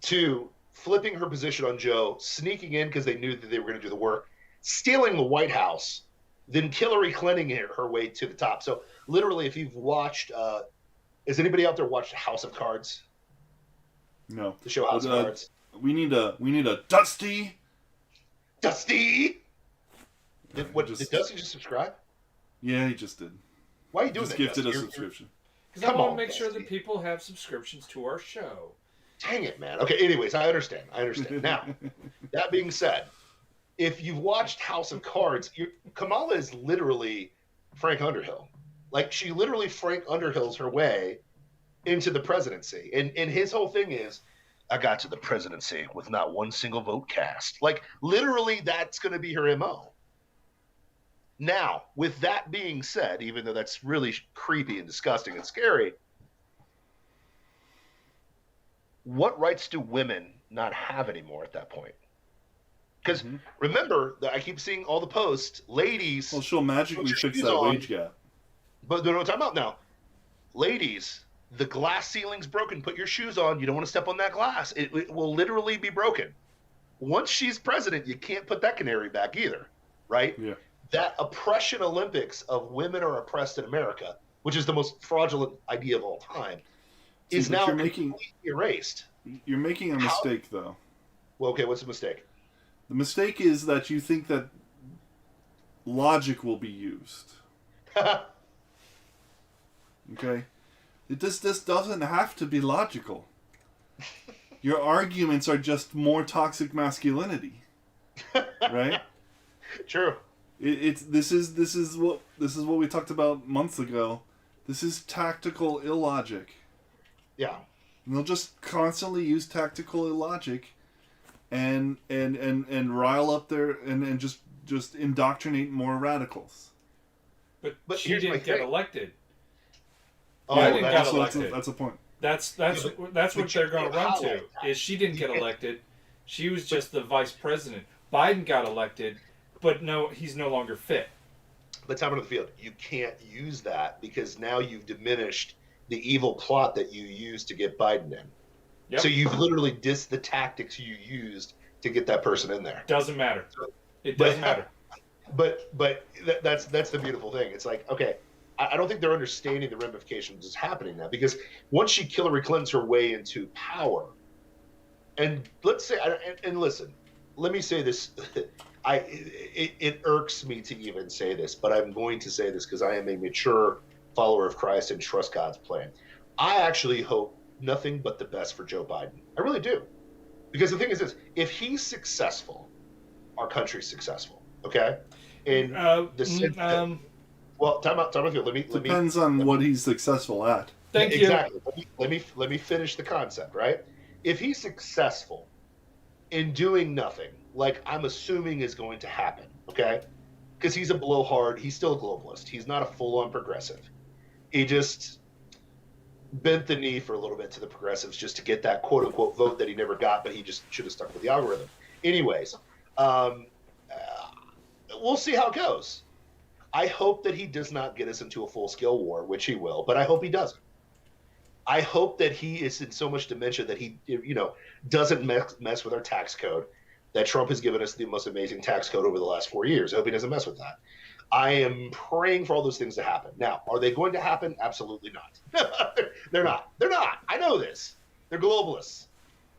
to flipping her position on Joe, sneaking in because they knew that they were going to do the work, stealing the White House, then Hillary Clinton her way to the top. So literally, if you've watched, has anybody out there watched House of Cards? No. The show House of Cards. We need a Dusty. Dusty. Did Dusty just subscribe? Yeah, he just did. Why are you doing just that? Gifted Dusty? a subscription. Because I want to make sure that people have subscriptions to our show. Dang it, man. Okay, anyways, I understand. Now, that being said, if you've watched House of Cards, Kamala is literally Frank Underhill. Like, she literally Frank Underhills her way into the presidency. And his whole thing is, I got to the presidency with not one single vote cast. Like, literally, that's going to be her MO. Now, with that being said, even though that's really creepy and disgusting and scary, what rights do women not have anymore at that point? Because remember, I keep seeing all the posts, ladies. Well, she'll magically fix that wage gap. But you know what I'm talking about now? Ladies, the glass ceiling's broken. Put your shoes on. You don't want to step on that glass. It will literally be broken. Once she's president, you can't put that canary back either, right? Yeah. That oppression Olympics of women are oppressed in America, which is the most fraudulent idea of all time, is now completely erased. You're making a mistake, though. Well, okay, what's the mistake? The mistake is that you think that logic will be used. Okay? This doesn't have to be logical. Your arguments are just more toxic masculinity. Right? True. This is what we talked about months ago. This is tactical illogic. Yeah. And they'll just constantly use tactical illogic and rile up their and just indoctrinate more radicals. But she didn't get elected. Oh, Biden got elected. That's a point. That's what they're going to run to. Is she didn't get elected? She was just the vice president. Biden got elected, but no, he's no longer fit. But top of the field, you can't use that because now you've diminished the evil plot that you used to get Biden in. Yep. So you've literally dissed the tactics you used to get that person in there. Doesn't matter. It doesn't matter. But that's the beautiful thing. It's like, okay, I don't think they're understanding the ramifications that's happening now, because once she Hillary Clinton's her way into power, and let's say, and listen, let me say this, it irks me to even say this, but I'm going to say this because I am a mature follower of Christ and trust God's plan. I actually hope nothing but the best for Joe Biden. I really do. Because the thing is this, if he's successful, our country's successful, okay? And well, time out. Depends on what he's successful at. Thank you. Exactly. Let me finish the concept, right? If he's successful in doing nothing, like I'm assuming is going to happen, okay? Because he's a blowhard. He's still a globalist. He's not a full-on progressive. He just bent the knee for a little bit to the progressives just to get that quote-unquote vote that he never got, but he just should have stuck with the algorithm. Anyways, we'll see how it goes. I hope that he does not get us into a full-scale war, which he will, but I hope he doesn't. I hope that he is in so much dementia that he, doesn't mess with our tax code, that Trump has given us the most amazing tax code over the last 4 years. I hope he doesn't mess with that. I am praying for all those things to happen. Now, are they going to happen? Absolutely not. They're not. They're not. I know this. They're globalists.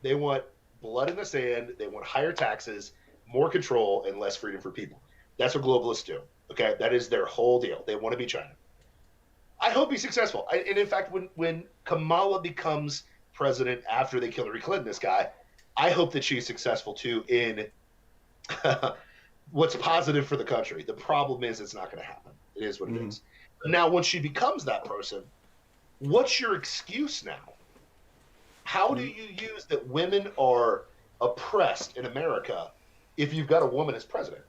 They want blood in the sand. They want higher taxes, more control, and less freedom for people. That's what globalists do. Okay, that is their whole deal. They want to be China. I hope he's successful. And in fact, when Kamala becomes president after they kill Hillary Clinton, this guy, I hope that she's successful too in what's positive for the country. The problem is it's not going to happen. It is what it is. Now, once she becomes that person, what's your excuse now? How do you use that women are oppressed in America if you've got a woman as president?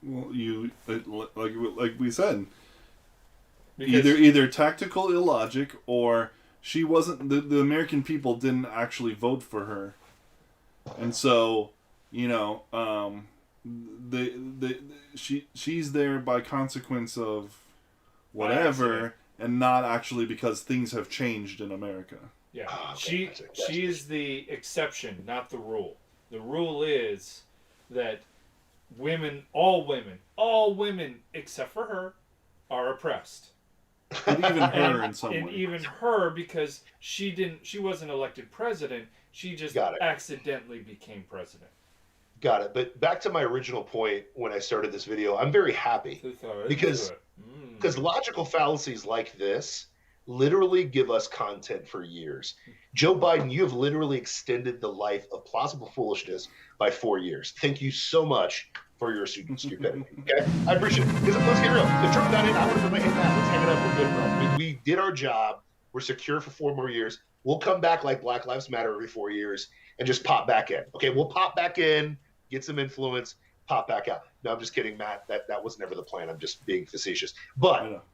Well, like we said, either tactical illogic, or she wasn't the American people didn't actually vote for her, and so she's there by consequence of whatever, and not actually because things have changed in America. Yeah, she is the exception, not the rule. The rule is that all women except for her, are oppressed. And even her in some way. And even her, because she wasn't elected president. She just accidentally became president. Got it. But back to my original point when I started this video, I'm very happy because logical fallacies like this literally give us content for years. Joe Biden, you have literally extended the life of Plausible Foolishness by 4 years. Thank you so much for your stupidity. Okay, I appreciate it. Because let's get real. If Trump got in, I would have been like, hey, let's hang it up. We're good, bro. We did our job. We're secure for 4 more years. We'll come back like Black Lives Matter every 4 years and just pop back in. Okay, we'll pop back in, get some influence, pop back out. No, I'm just kidding, Matt. That was never the plan. I'm just being facetious. But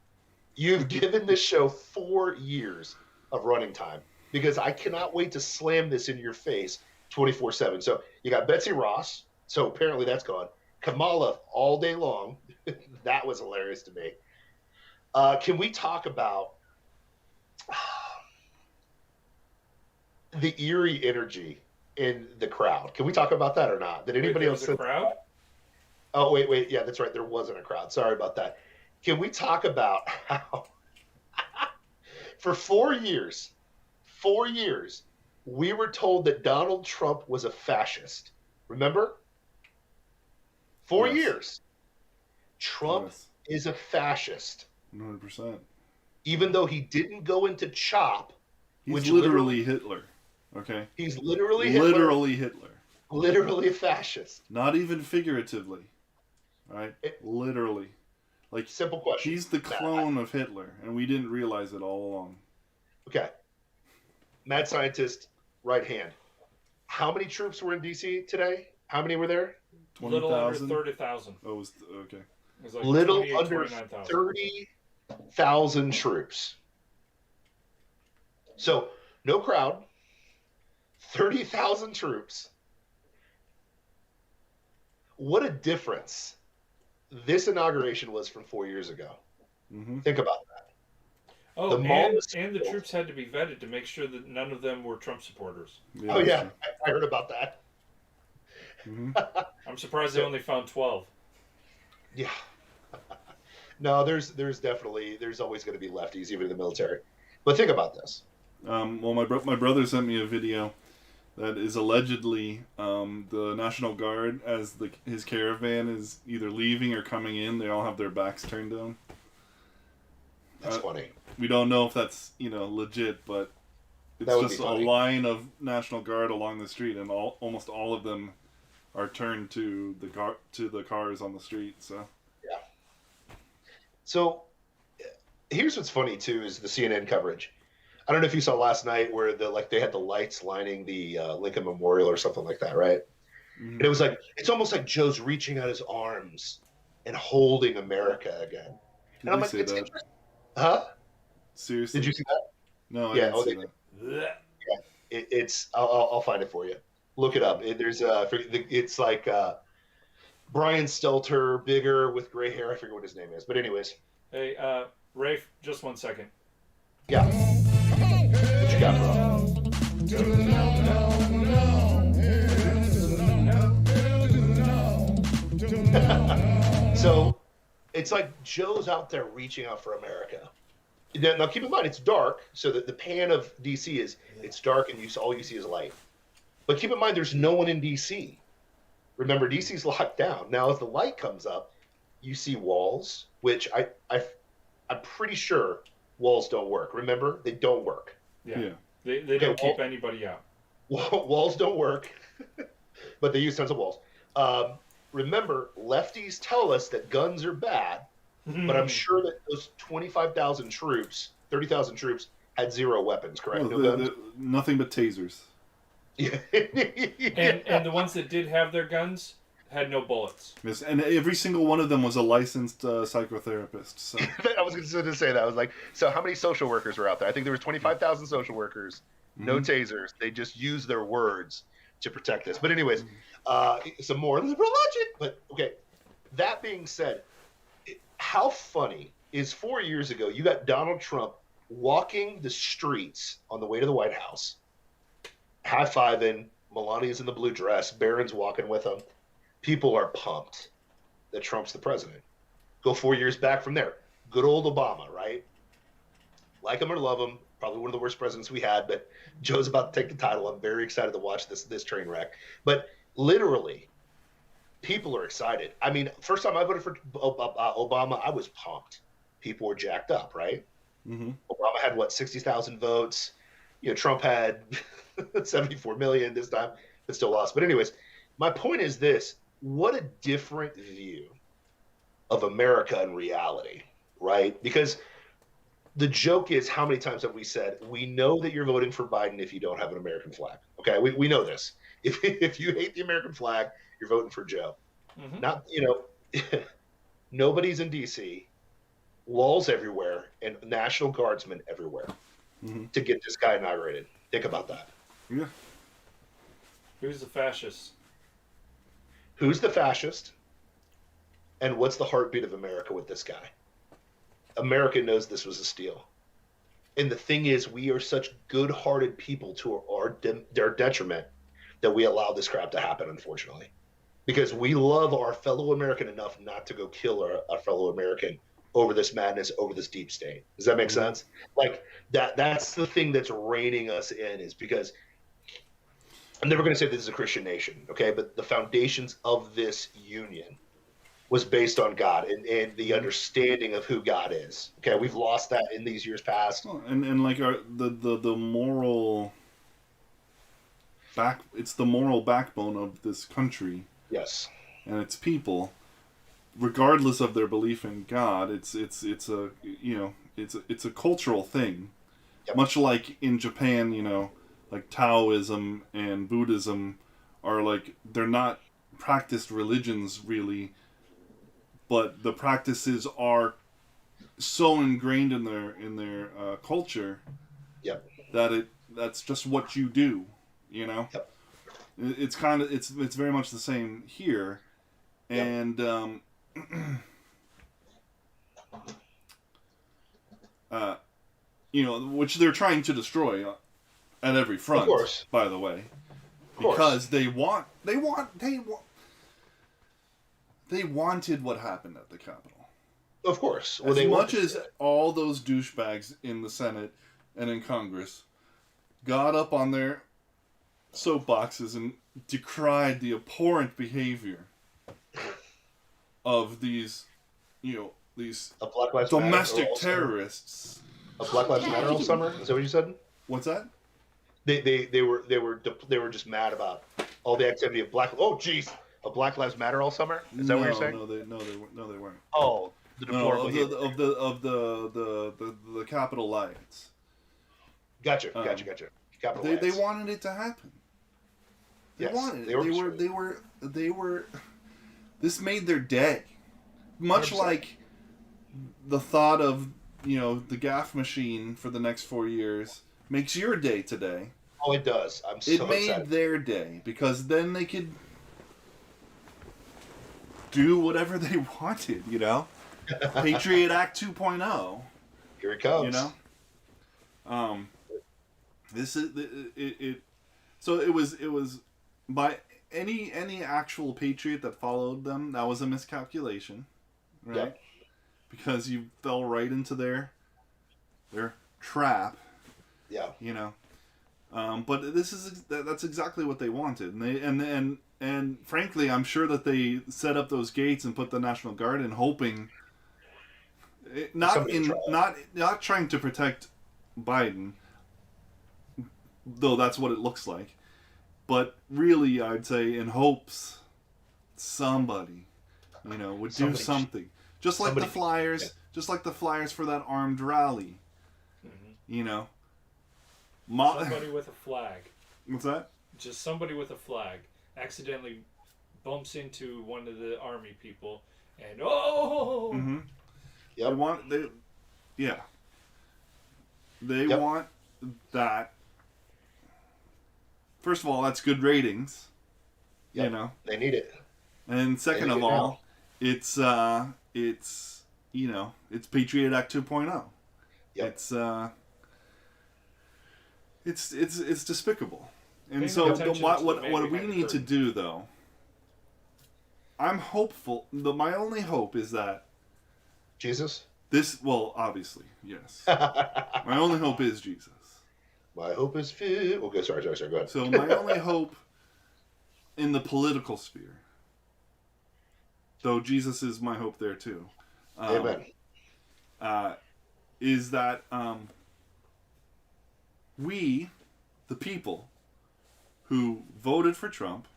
you've given this show 4 years of running time, because I cannot wait to slam this in your face 24/7. So you got Betsy Ross. So apparently that's gone. Kamala all day long. That was hilarious to me. Can we talk about the eerie energy in the crowd? Can we talk about that or not? Did anybody else? A crowd? Oh, wait. Yeah, that's right. There wasn't a crowd. Sorry about that. Can we talk about how for 4 years, we were told that Donald Trump was a fascist. Remember? 4 years. Trump is a fascist. 100%. Even though he didn't go into CHOP. He's literally Hitler. Okay? He's literally Hitler. Literally Hitler. Literally a fascist. Not even figuratively. Right? Literally. Like, simple question. He's the clone of Hitler, and we didn't realize it all along. Okay. Mad scientist, right hand. How many troops were in D.C. today? How many were there? 20,000? Little under 30,000. Oh, it was okay. It was like little under 30,000 troops. So, no crowd, 30,000 troops. What a difference this inauguration was from 4 years ago. Mm-hmm. Think about that. Oh, and the troops had to be vetted to make sure that none of them were Trump supporters. Yeah, oh, yeah. I heard about that. Mm-hmm. I'm surprised they only found 12. Yeah. No, there's always going to be lefties, even in the military. But think about this. Well, my brother sent me a video that is allegedly the National Guard, as his caravan is either leaving or coming in. They all have their backs turned to him. That's funny. We don't know if that's legit, but it's just a line of National Guard along the street, and almost all of them are turned to the cars on the street. So yeah. So here's what's funny too is the CNN coverage. I don't know if you saw last night where they had the lights lining the Lincoln Memorial or something like that, right? Mm-hmm. And it was like it's almost like Joe's reaching out his arms and holding America again. And I'm like, it's interesting. Huh? Seriously? Did you see that? No, I didn't see that. Yeah, it's. I'll find it for you. Look it up. It's like Brian Stelter, bigger with gray hair. I forget what his name is, but anyways. Hey, Rafe, just 1 second. Yeah. What you got, bro? So it's like Joe's out there reaching out for America. Now keep in mind it's dark, so that the pan of DC it's dark and all you see is light. But keep in mind there's no one in DC. Remember, DC's locked down. Now as the light comes up, you see walls, which I'm pretty sure walls don't work. Remember, they don't work. Yeah. They don't keep anybody out. Walls don't work, but they use tons of walls. Remember, lefties tell us that guns are bad, but I'm sure that those 25,000 troops, 30,000 troops, had 0 weapons, correct? Oh, No guns? nothing but tasers. Yeah. And the ones that did have their guns had no bullets. Yes, and every single one of them was a licensed psychotherapist. So. I was going to say that. I was like, so how many social workers were out there? I think there was 25,000 social workers, no tasers. They just used their words to protect this. But anyways, some more liberal logic. But okay, that being said, how funny is 4 years ago you got Donald Trump walking the streets on the way to the White House, high-fiving, Melania's in the blue dress, Barron's walking with him. People are pumped that Trump's the president. Go 4 years back from there. Good old Obama, right? Like him or love him, probably one of the worst presidents we had, but Joe's about to take the title. I'm very excited to watch this train wreck. But literally, people are excited. I mean, first time I voted for Obama, I was pumped. People were jacked up, right? Mm-hmm. Obama had, what, 60,000 votes? You know, Trump had 74 million this time, but still lost. But anyways, my point is this. What a different view of America in reality, right? Because the joke is, how many times have we said, we know that you're voting for Biden if you don't have an American flag. Okay, we know this. If you hate the American flag, you're voting for Joe. Mm-hmm. Not, you know, nobody's in D.C., walls everywhere, and National Guardsmen everywhere to get this guy inaugurated. Think about that. Yeah. Who's the fascist? Who's the fascist? And what's the heartbeat of America with this guy? America knows this was a steal. And the thing is, we are such good-hearted people to their detriment that we allow this crap to happen, unfortunately. Because we love our fellow American enough not to go kill our fellow American over this madness, over this deep state. Does that make sense? Like, that's the thing that's reining us in, is because I'm never going to say this is a Christian nation, okay? But the foundations of this union was based on God and the understanding of who God is. Okay, we've lost that in these years past. Well, and like the moral it's the moral backbone of this country. Yes. And its people, regardless of their belief in God, it's a, you know, it's a cultural thing. Yep. Much like in Japan, you know, like Taoism and Buddhism are like, they're not practiced religions really, but the practices are so ingrained in their culture. Yep. That's just what you do, you know. Yep. It's very much the same here, and you know, which they're trying to destroy at every front. Of course. By the way, because they wanted what happened at the Capitol. Of course. Well, as much as all those douchebags in the Senate and in Congress got up on their soapboxes and decried the abhorrent behavior of these, you know, these domestic terrorists. A Black Lives Matter all summer? Is that what you said? What's that? They were just mad about all the activity of Black Lives Matter all summer? Is that what you're saying? No, they weren't. Oh, the deplorable of the Capitol riots. Gotcha. They wanted it to happen. They wanted it. They were. This made their day. Much 100%. Like the thought of, you know, the gaff machine for the next 4 years makes your day today. Oh, it does. I'm so excited. It made their day, because then they could do whatever they wanted, you know? Patriot Act 2.0. Here it comes. You know? This is it. So it was by any actual patriot that followed them, that was a miscalculation, right? Yep. Because you fell right into their trap. Yeah. You know. But that's exactly what they wanted, and frankly, I'm sure that they set up those gates and put the National Guard in, hoping not trying to protect Biden, though that's what it looks like, but really, I'd say in hopes somebody, you know, would do something, just like the flyers for that armed rally, you know. Somebody with a flag. What's that? Just somebody with a flag accidentally bumps into one of the army people, and Mm-hmm. Yep. They want that. First of all, that's good ratings. Yep. You know, they need it. and second of all, it's Patriot Act 2.0. Yep. It's despicable. And Paying so attention what to the man we behind the need to curtain. do though, I'm hopeful. My only hope is that Jesus? obviously, yes. My only hope is Jesus. My hope is fit. Okay, sorry, go ahead. So my only hope in the political sphere, though Jesus is my hope there too, Amen. is that we, the people who voted for Trump,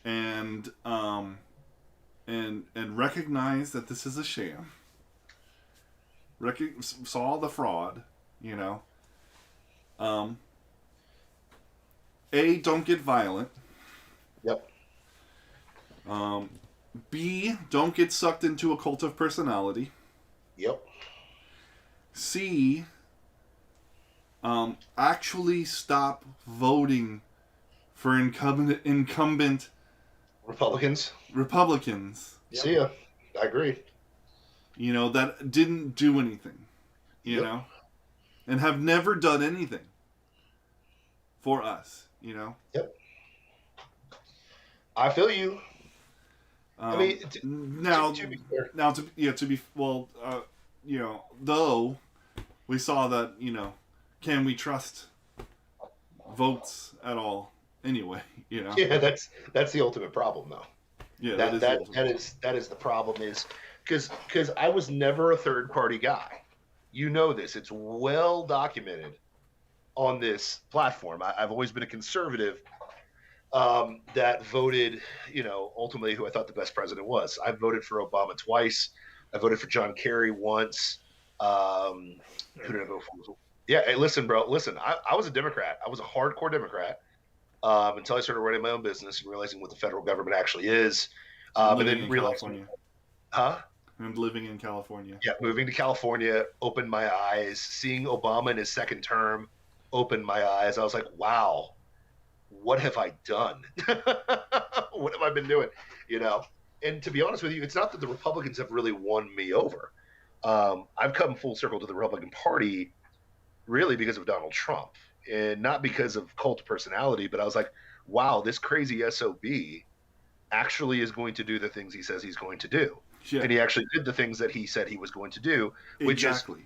and recognize that this is a sham, saw the fraud, you know. Don't get violent. Yep. B, don't get sucked into a cult of personality. Yep. C, actually stop voting for incumbent Republicans. Yep. See ya. I agree. You know, that didn't do anything, you know, and have never done anything for us, you know. Yep. I feel you. I mean, to be fair. You know, though we saw that, you know, can we trust votes at all anyway, you know? Yeah, that's the ultimate problem, though. Yeah, that is the problem, is because I was never a third party guy. You know this. It's well documented on this platform. I've always been a conservative that voted, you know, ultimately who I thought the best president was. I voted for Obama twice. I voted for John Kerry once. Who did I vote for? Yeah, hey, listen, bro. Listen, I was a Democrat. I was a hardcore Democrat until I started running my own business and realizing what the federal government actually is. And then realizing, I'm living in California. Yeah, moving to California opened my eyes. Seeing Obama in his second term opened my eyes. I was like, wow, what have I done? What have I been doing? You know? And to be honest with you, it's not that the Republicans have really won me over. I've come full circle to the Republican Party really because of Donald Trump, and not because of cult personality, but I was like, wow, this crazy SOB actually is going to do the things he says he's going to do. Yeah. And he actually did the things that he said he was going to do, which is a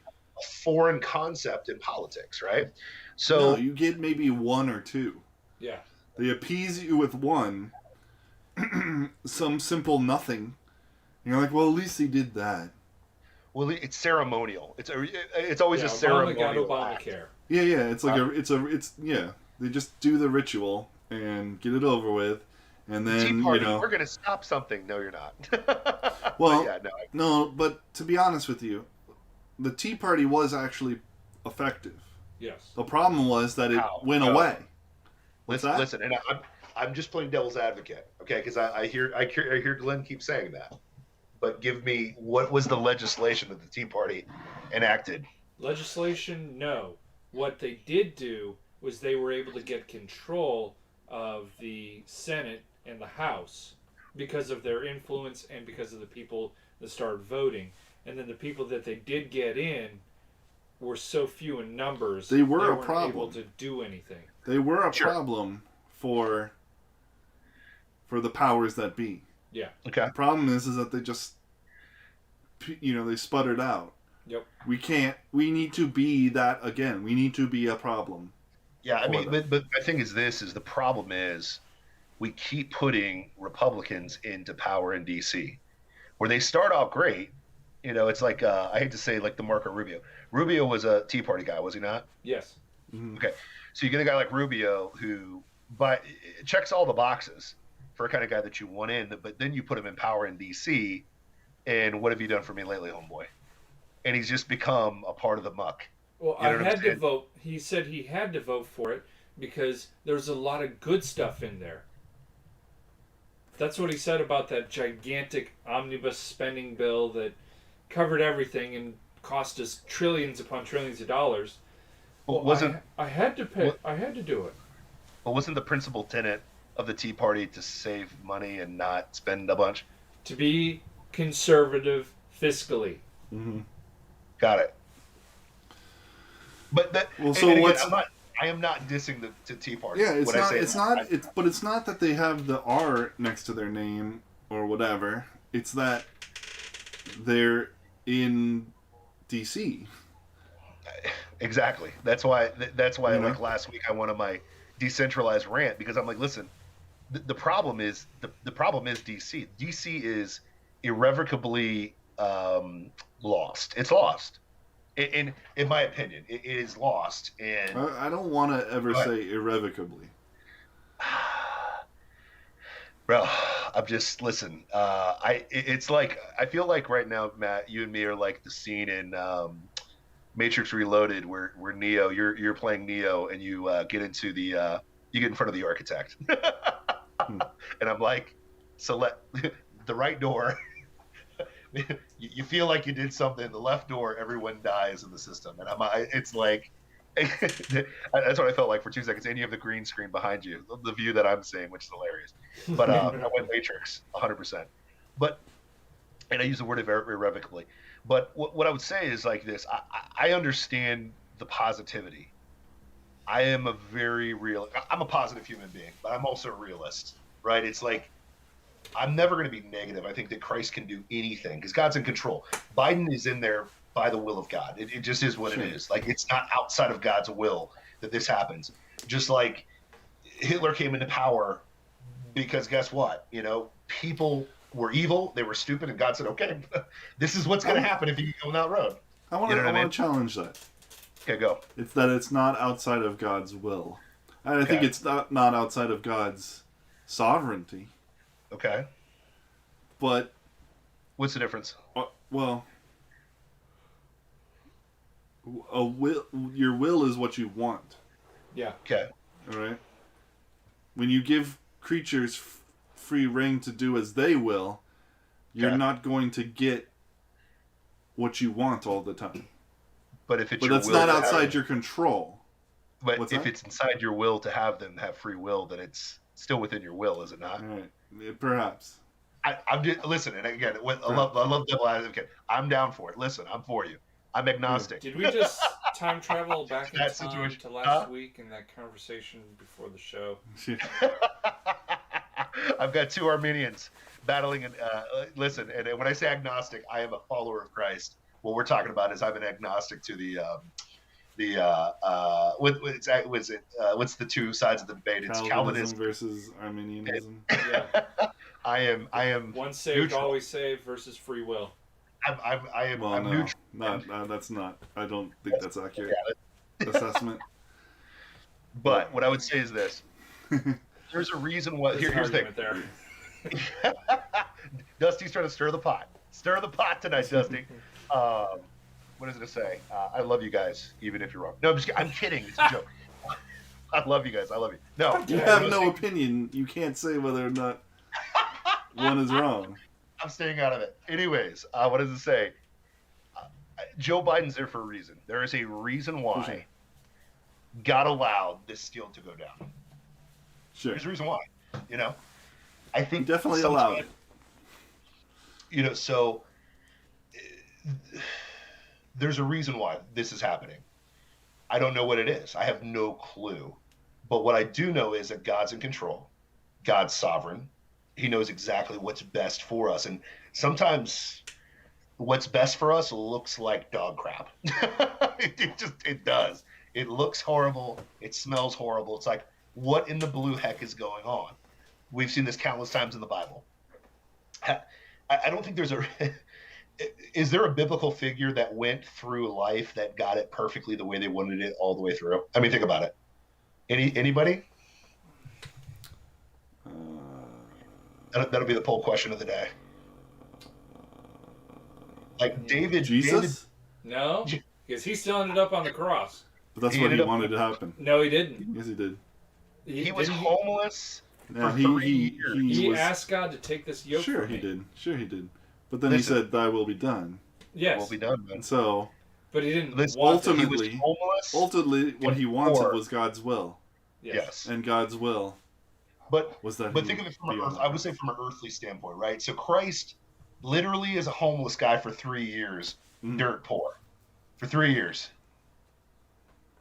foreign concept in politics, right? So no, you get maybe one or two. Yeah. They appease you with one, some simple nothing. And you're like, well, at least he did that. Well, it's ceremonial. It's always a ceremonial. Obama got Obamacare. Yeah. It's like They just do the ritual and get it over with, and then Tea Party, you know, we're gonna stop something. No, you're not. Well, but no. But to be honest with you, the Tea Party was actually effective. Yes. The problem was that it went away. Listen, and I'm just playing devil's advocate, okay? Because I hear Glenn keep saying that. But give me, what was the legislation that the Tea Party enacted? Legislation, no. What they did do was they were able to get control of the Senate and the House because of their influence and because of the people that started voting. And then the people that they did get in were so few in numbers, they weren't able to do anything. They were a problem for the powers that be. Yeah. Okay. The problem is that they just, they sputtered out. Yep. We need to be that again. We need to be a problem. Yeah, I mean, but my thing is the problem is we keep putting Republicans into power in D.C. where they start off great. It's like, I hate to say, like the Marco Rubio. Rubio was a Tea Party guy, was he not? Yes. Mm-hmm. Okay. So you get a guy like Rubio who checks all the boxes for a kind of guy that you want in, but then you put him in power in D.C., and what have you done for me lately, homeboy? And he's just become a part of the muck. Well, You know I what I'm had to saying? vote. He said he had to vote for it because there's a lot of good stuff in there. That's what he said about that gigantic omnibus spending bill that covered everything and cost us trillions upon trillions of dollars. Well, Well, I had to pay. I had to do it. But wasn't the principal tenet of the Tea Party to save money and not spend a bunch? To be conservative fiscally. Mm-hmm. Got it. But that. Well, and so again, what's? I am not dissing the Tea Party. Yeah, it's when I not. say It's not. It's but it's not that they have the R next to their name or whatever. It's that they're in DC. Exactly. That's why. That's why. You know? Like last week, I went on my decentralized rant because I'm like, listen, the problem is the problem is DC. DC is irrevocably lost. It's lost. In my opinion, it is lost. And I don't want to ever say irrevocably. Bro, I'm just listen. It's like I feel like right now, Matt, you and me are like the scene in Matrix Reloaded where Neo, you're playing Neo, and you get into the you get in front of the architect, and I'm like, select the right door. You feel like you did something. The left door, everyone dies in the system, and it's like that's what I felt like for 2 seconds. And you have the green screen behind you, the view that I'm seeing, which is hilarious. But I went Matrix 100%. But and I use the word irrevocably. But what I would say is like this: I understand the positivity. I am a very real. I'm a positive human being, but I'm also a realist, right? It's like I'm never going to be negative. I think that Christ can do anything because God's in control. Biden is in there by the will of God. It just is what it is. Like it's not outside of God's will that this happens. Just like Hitler came into power because guess what? You know, people were evil, they were stupid, and God said, "Okay, this is what's going to happen if you go down that road." I want to challenge that. Okay, go. It's that it's not outside of God's will. And I think it's not outside of God's sovereignty. Okay. But what's the difference? Well, your will is what you want. Yeah. Okay. All right. When you give creatures free reign to do as they will, you're not going to get what you want all the time. But if it's but your that's will not to outside have, your control. But What's if that? it's inside your will to have them have free will, then it's still within your will, is it not? Right. Perhaps. I'm just listen, and again, I love devil advocate. I'm down for it. Listen, I'm for you. I'm agnostic. Did we just time travel back in That time situation. to last week in that conversation before the show? I've got two Armenians battling, and listen, and when I say agnostic, I am a follower of Christ. What we're talking about is I'm an agnostic to what's the two sides of the debate? It's Calvinism versus Arminianism. Yeah. I am once saved, neutral. always saved versus free will. I'm Well, no, neutral. that's not. I don't think that's accurate assessment. But what I would say is this: there's a reason why. Here's the thing. There. Dusty's trying to stir the pot. Stir the pot tonight, Dusty. What is it to say? I love you guys, even if you're wrong. No, I'm kidding. It's a joke. I love you guys. I love you. No, You have no opinion. You can't say whether or not one is wrong. I'm staying out of it. Anyways, what does it say? Joe Biden's there for a reason. There is a reason why God allowed this deal to go down. Sure. There's a reason why. You know, I think He definitely allowed it. You know, so there's a reason why this is happening. I don't know what it is. I have no clue. But what I do know is that God's in control. God's sovereign. He knows exactly what's best for us. And sometimes what's best for us looks like dog crap. It does. It looks horrible. It smells horrible. It's like, what in the blue heck is going on? We've seen this countless times in the Bible. I don't think there's is there a biblical figure that went through life that got it perfectly the way they wanted it all the way through? I mean, think about it. Anybody? That'll be the poll question of the day. Like David. Jesus? No. Because he still ended up on the cross. But that's what he wanted to happen. No, he didn't. Yes, he did. He was homeless No, for 3 years. He asked God to take this yoke Sure, from he me. did. Sure, he did. But then he said, "Thy will be done." Yes. Will be done, man. And so, but he didn't. Ultimately, homeless what he wanted was God's will. Yes. And God's will. But was that? But think of it from I would say from an earthly standpoint, right? So Christ literally is a homeless guy for 3 years, dirt poor, for 3 years.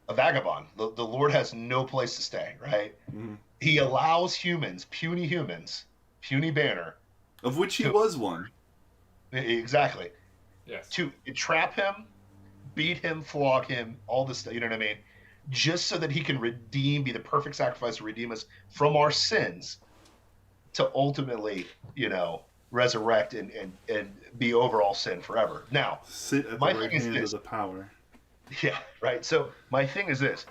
A vagabond. The Lord has no place to stay, right? Mm-hmm. He allows puny Banner, of which he was one. Exactly. Yes. To trap him, beat him, flog him, all this stuff. You know what I mean? Just so that he can be the perfect sacrifice to redeem us from our sins, to ultimately, resurrect and be over all sin forever. Now, sit at the right hand of the power. Yeah, right. So my thing is this: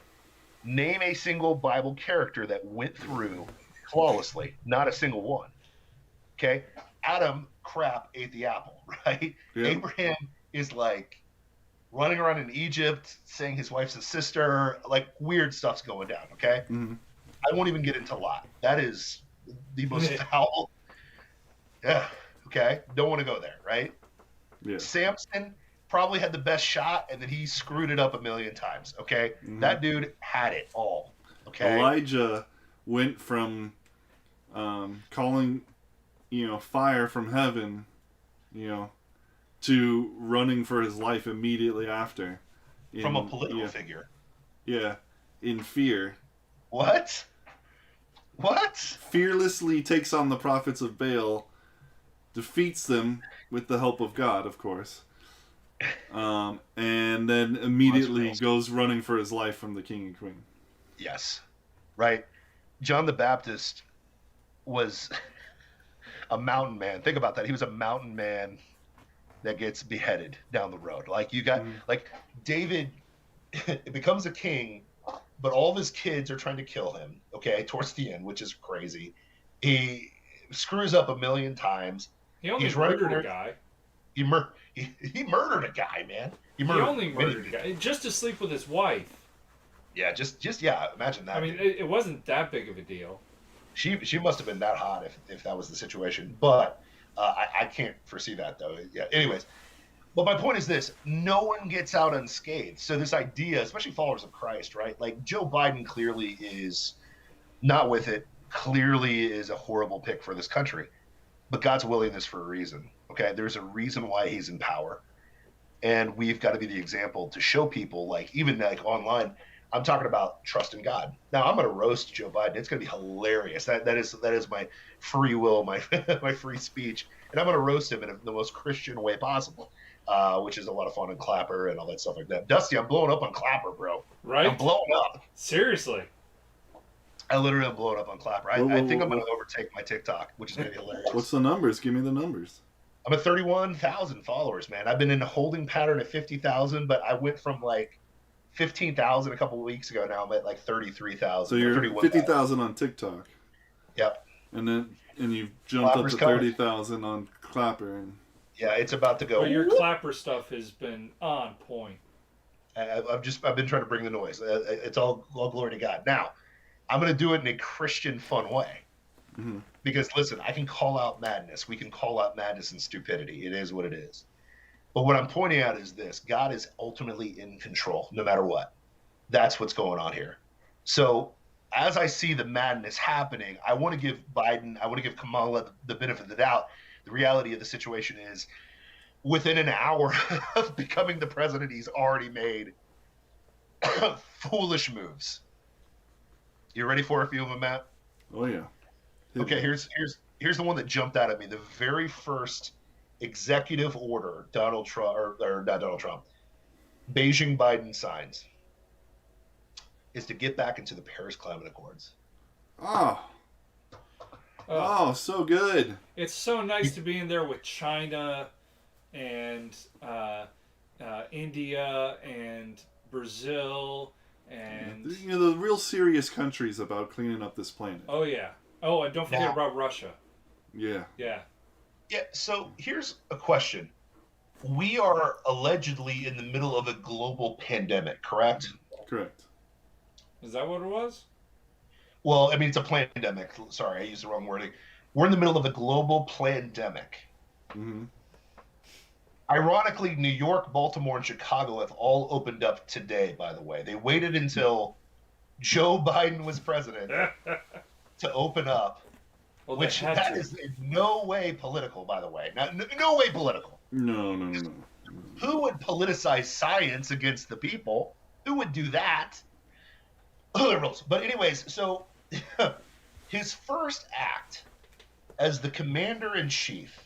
name a single Bible character that went through flawlessly. Not a single one. Okay, Adam ate the apple, right? Yeah. Abraham is like running around in Egypt, saying his wife's a sister, like weird stuff's going down. Okay, I won't even get into Lot. That is the most foul. Yeah. Okay, don't want to go there, right? Yeah. Samson probably had the best shot, and then he screwed it up a million times. Okay, that dude had it all. Okay, Elijah went from calling, fire from heaven, to running for his life immediately after. From a political figure. Yeah, in fear. What? Fearlessly takes on the prophets of Baal, defeats them with the help of God, of course. And then immediately goes running for his life from the king and queen. Yes. Right. John the Baptist was a mountain man. Think about that. He was a mountain man that gets beheaded down the road. Like you got like David becomes a king, but all of his kids are trying to kill him, okay, towards the end, which is crazy. He screws up a million times. He only murdered a guy. He murdered a guy, man. He only murdered a guy just to sleep with his wife. Yeah, just imagine that. I mean, it wasn't that big of a deal. She must have been that hot if that was the situation, but I can't foresee that though. Yeah. Anyways, but my point is this: no one gets out unscathed. So this idea, especially followers of Christ, right? Like Joe Biden clearly is not with it. Clearly is a horrible pick for this country, but God's willing this for a reason. Okay, there's a reason why he's in power, and we've got to be the example to show people, like even like online. I'm talking about trust in God. Now I'm going to roast Joe Biden. It's going to be hilarious. That is my free will, my free speech, and I'm going to roast him in the most Christian way possible, which is a lot of fun, and Clapper and all that stuff like that. Dusty, I'm blowing up on Clapper, bro. Right? I'm blowing up. Seriously. I literally am blowing up on Clapper. I think I'm going to overtake my TikTok, which is going to be hilarious. What's the numbers? Give me the numbers. I'm at 31,000 followers, man. I've been in a holding pattern at 50,000, but I went from like 15,000 a couple of weeks ago. Now I'm at like 33,000. So you're 50,000 on TikTok. Yep. And you've jumped up to 30,000 on Clapper. And yeah, it's about to go. But your Clapper stuff has been on point. I've been trying to bring the noise. It's all glory to God. Now, I'm going to do it in a Christian fun way. Mm-hmm. Because listen, I can call out madness. We can call out madness and stupidity. It is what it is. But what I'm pointing out is this: God is ultimately in control, no matter what. That's what's going on here. So as I see the madness happening, I want to give Biden, I want to give Kamala the benefit of the doubt. The reality of the situation is, within an hour of becoming the president, he's already made foolish moves. You ready for a few of them, Matt? Oh yeah. Okay, here's the one that jumped out at me. The very first executive order Donald Trump, or not Donald Trump, Beijing Biden signs is to get back into the Paris Climate Accords. Oh, so good. It's so nice to be in there with China and India and Brazil and the real serious countries about cleaning up this planet. Oh yeah. Oh, and don't forget about Russia. Yeah. Yeah. Yeah, so here's a question. we are allegedly in the middle of a global pandemic, correct? Correct. Is that what it was? Well, I mean, it's a pandemic. Sorry, I used the wrong wording. We're in the middle of a global pandemic. Mm-hmm. Ironically, New York, Baltimore, and Chicago have all opened up today, by the way. They waited until Joe Biden was president to open up, Well, which that is in no way political, by the way. No way political. No. Who would politicize science against the people? Who would do that? Liberals. But anyways, so his first act as the commander-in-chief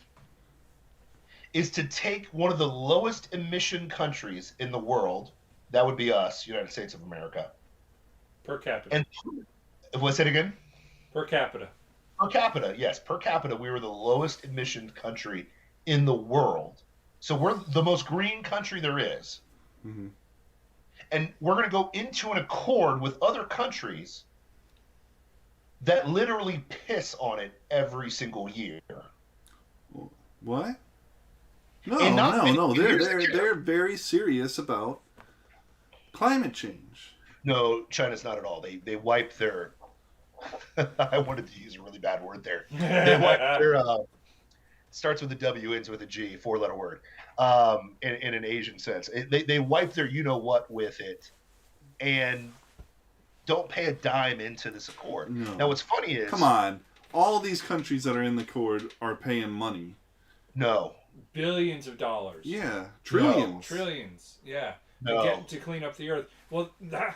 is to take one of the lowest emission countries in the world, that would be us, United States of America. Per capita. And what's it again? Per capita. Per capita, yes. Per capita, we were the lowest emission country in the world. So we're the most green country there is. Mm-hmm. And we're going to go into an accord with other countries that literally piss on it every single year. What? No. They're very serious about climate change. No, China's not at all. They wipe their. I wanted to use a really bad word there. They wipe their. Starts with a W, ends with a G, 4-letter word. In an Asian sense, they wipe their you know what with it, and don't pay a dime into this accord. No. Now, what's funny is, come on, all these countries that are in the accord are paying money. No. Billions of dollars. Yeah, trillions. No. Trillions. Yeah. No. To clean up the earth. Well,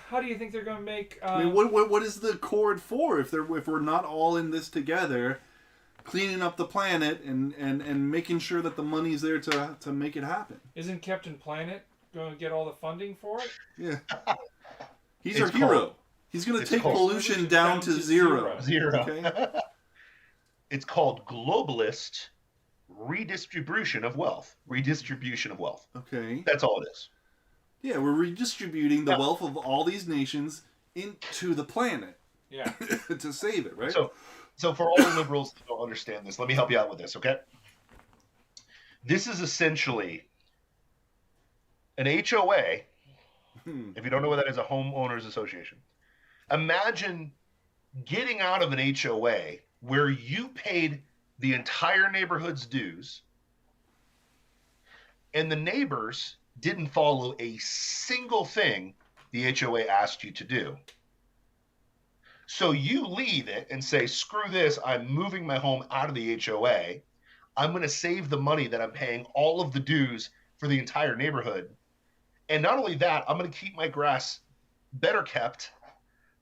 how do you think they're going to make? I mean, what is the accord for if we're not all in this together, cleaning up the planet and making sure that the money's there to make it happen? Isn't Captain Planet going to get all the funding for it? Yeah. He's our hero. He's going to take pollution down to zero. Okay? It's called globalist redistribution of wealth. Redistribution of wealth. Okay. That's all it is. Yeah, we're redistributing the wealth of all these nations into the planet. Yeah. To save it, right? So for all the liberals that don't understand this, let me help you out with this, okay? This is essentially an HOA. If you don't know what that is, a homeowners association. Imagine getting out of an HOA where you paid the entire neighborhood's dues and the neighbors didn't follow a single thing the HOA asked you to do. So you leave it and say, screw this, I'm moving my home out of the HOA. I'm going to save the money that I'm paying all of the dues for the entire neighborhood. And not only that, I'm going to keep my grass better kept,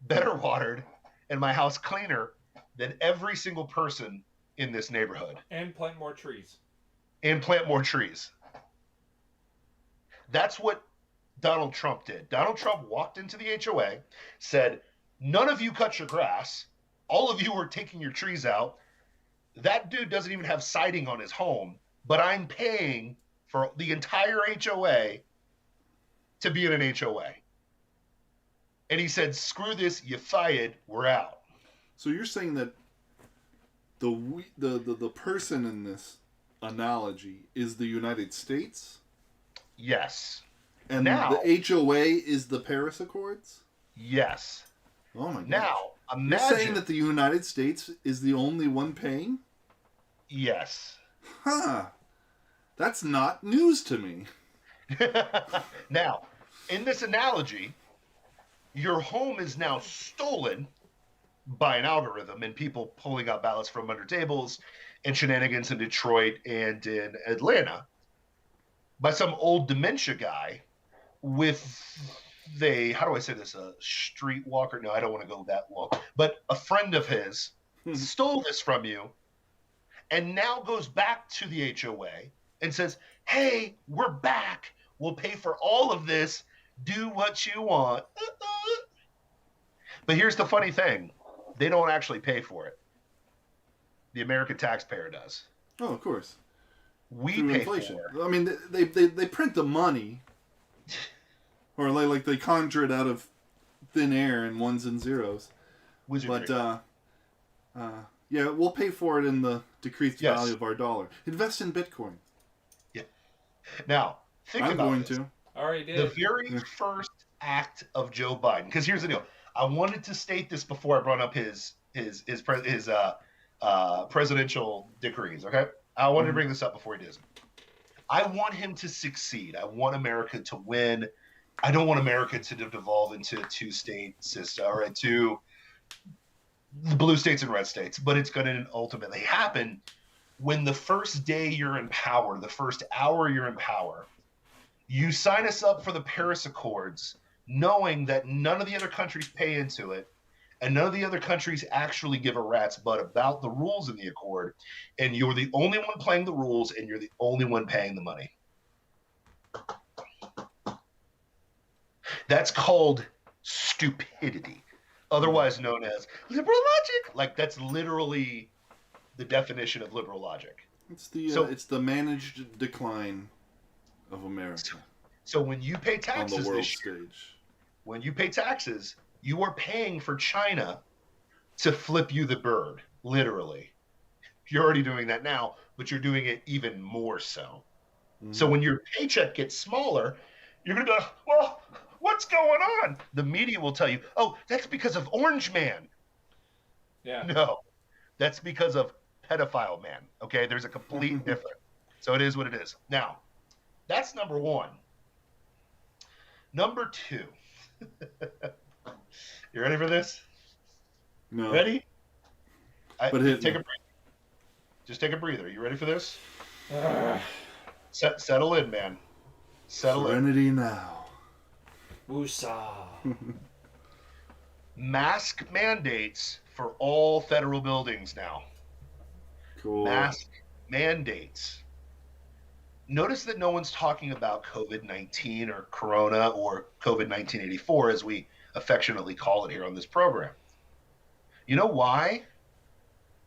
better watered, and my house cleaner than every single person in this neighborhood. And plant more trees. And plant more trees. That's what Donald Trump did. Donald Trump walked into the HOA, said, none of you cut your grass. All of you are taking your trees out. That dude doesn't even have siding on his home, but I'm paying for the entire HOA to be in an HOA. And he said, screw this, you fired, we're out. So you're saying that the person in this analogy is the United States? Yes. And now, the HOA is the Paris Accords? Yes. Oh my god. Now, imagine... You're saying that the United States is the only one paying? Yes. Huh. That's not news to me. Now, in this analogy, your home is now stolen by an algorithm and people pulling out ballots from under tables and shenanigans in Detroit and in Atlanta by some old dementia guy with how do I say this, a streetwalker? No, I don't want to go that long. But a friend of his stole this from you and now goes back to the HOA and says, hey, we're back. We'll pay for all of this. Do what you want. But here's the funny thing. They don't actually pay for it. The American taxpayer does. Oh, of course. We Through pay inflation. for it. I mean, they print the money, or like they conjure it out of thin air in ones and zeros. Wizardry. But yeah, we'll pay for it in the decreased value of our dollar. Invest in Bitcoin. Yeah. Now, think I'm about going this. to. Already did. The very first act of Joe Biden, because here's the deal. I wanted to state this before I brought up his presidential decrees. Okay, I wanted to bring this up before he does. I want him to succeed. I want America to win. I don't want America to devolve into a two-state system or into the blue states and red states. But it's going to ultimately happen when the first day you're in power, the first hour you're in power, you sign us up for the Paris Accords, knowing that none of the other countries pay into it, and none of the other countries actually give a rat's butt about the rules in the accord, and you're the only one playing the rules, and you're the only one paying the money. That's called stupidity, otherwise known as liberal logic. Like, that's literally the definition of liberal logic. It's the managed decline of America. So when you pay taxes on the world this year, stage, when you pay taxes, you are paying for China to flip you the bird, literally. You're already doing that now, but you're doing it even more so. Mm-hmm. So when your paycheck gets smaller, you're going to go, well, what's going on? The media will tell you, oh, that's because of Orange Man. Yeah. No, that's because of Pedophile Man. Okay, there's a complete difference. So it is what it is. Now, that's number one. Number two. You ready for this? No. Ready? But take me. a breather. Just take a breather. You ready for this? Settle in, man. Serenity now. Woosah. Mask mandates for all federal buildings now. Cool. Mask mandates. Notice that no one's talking about COVID-19 or Corona or COVID-1984, as we affectionately call it here on this program. You know why?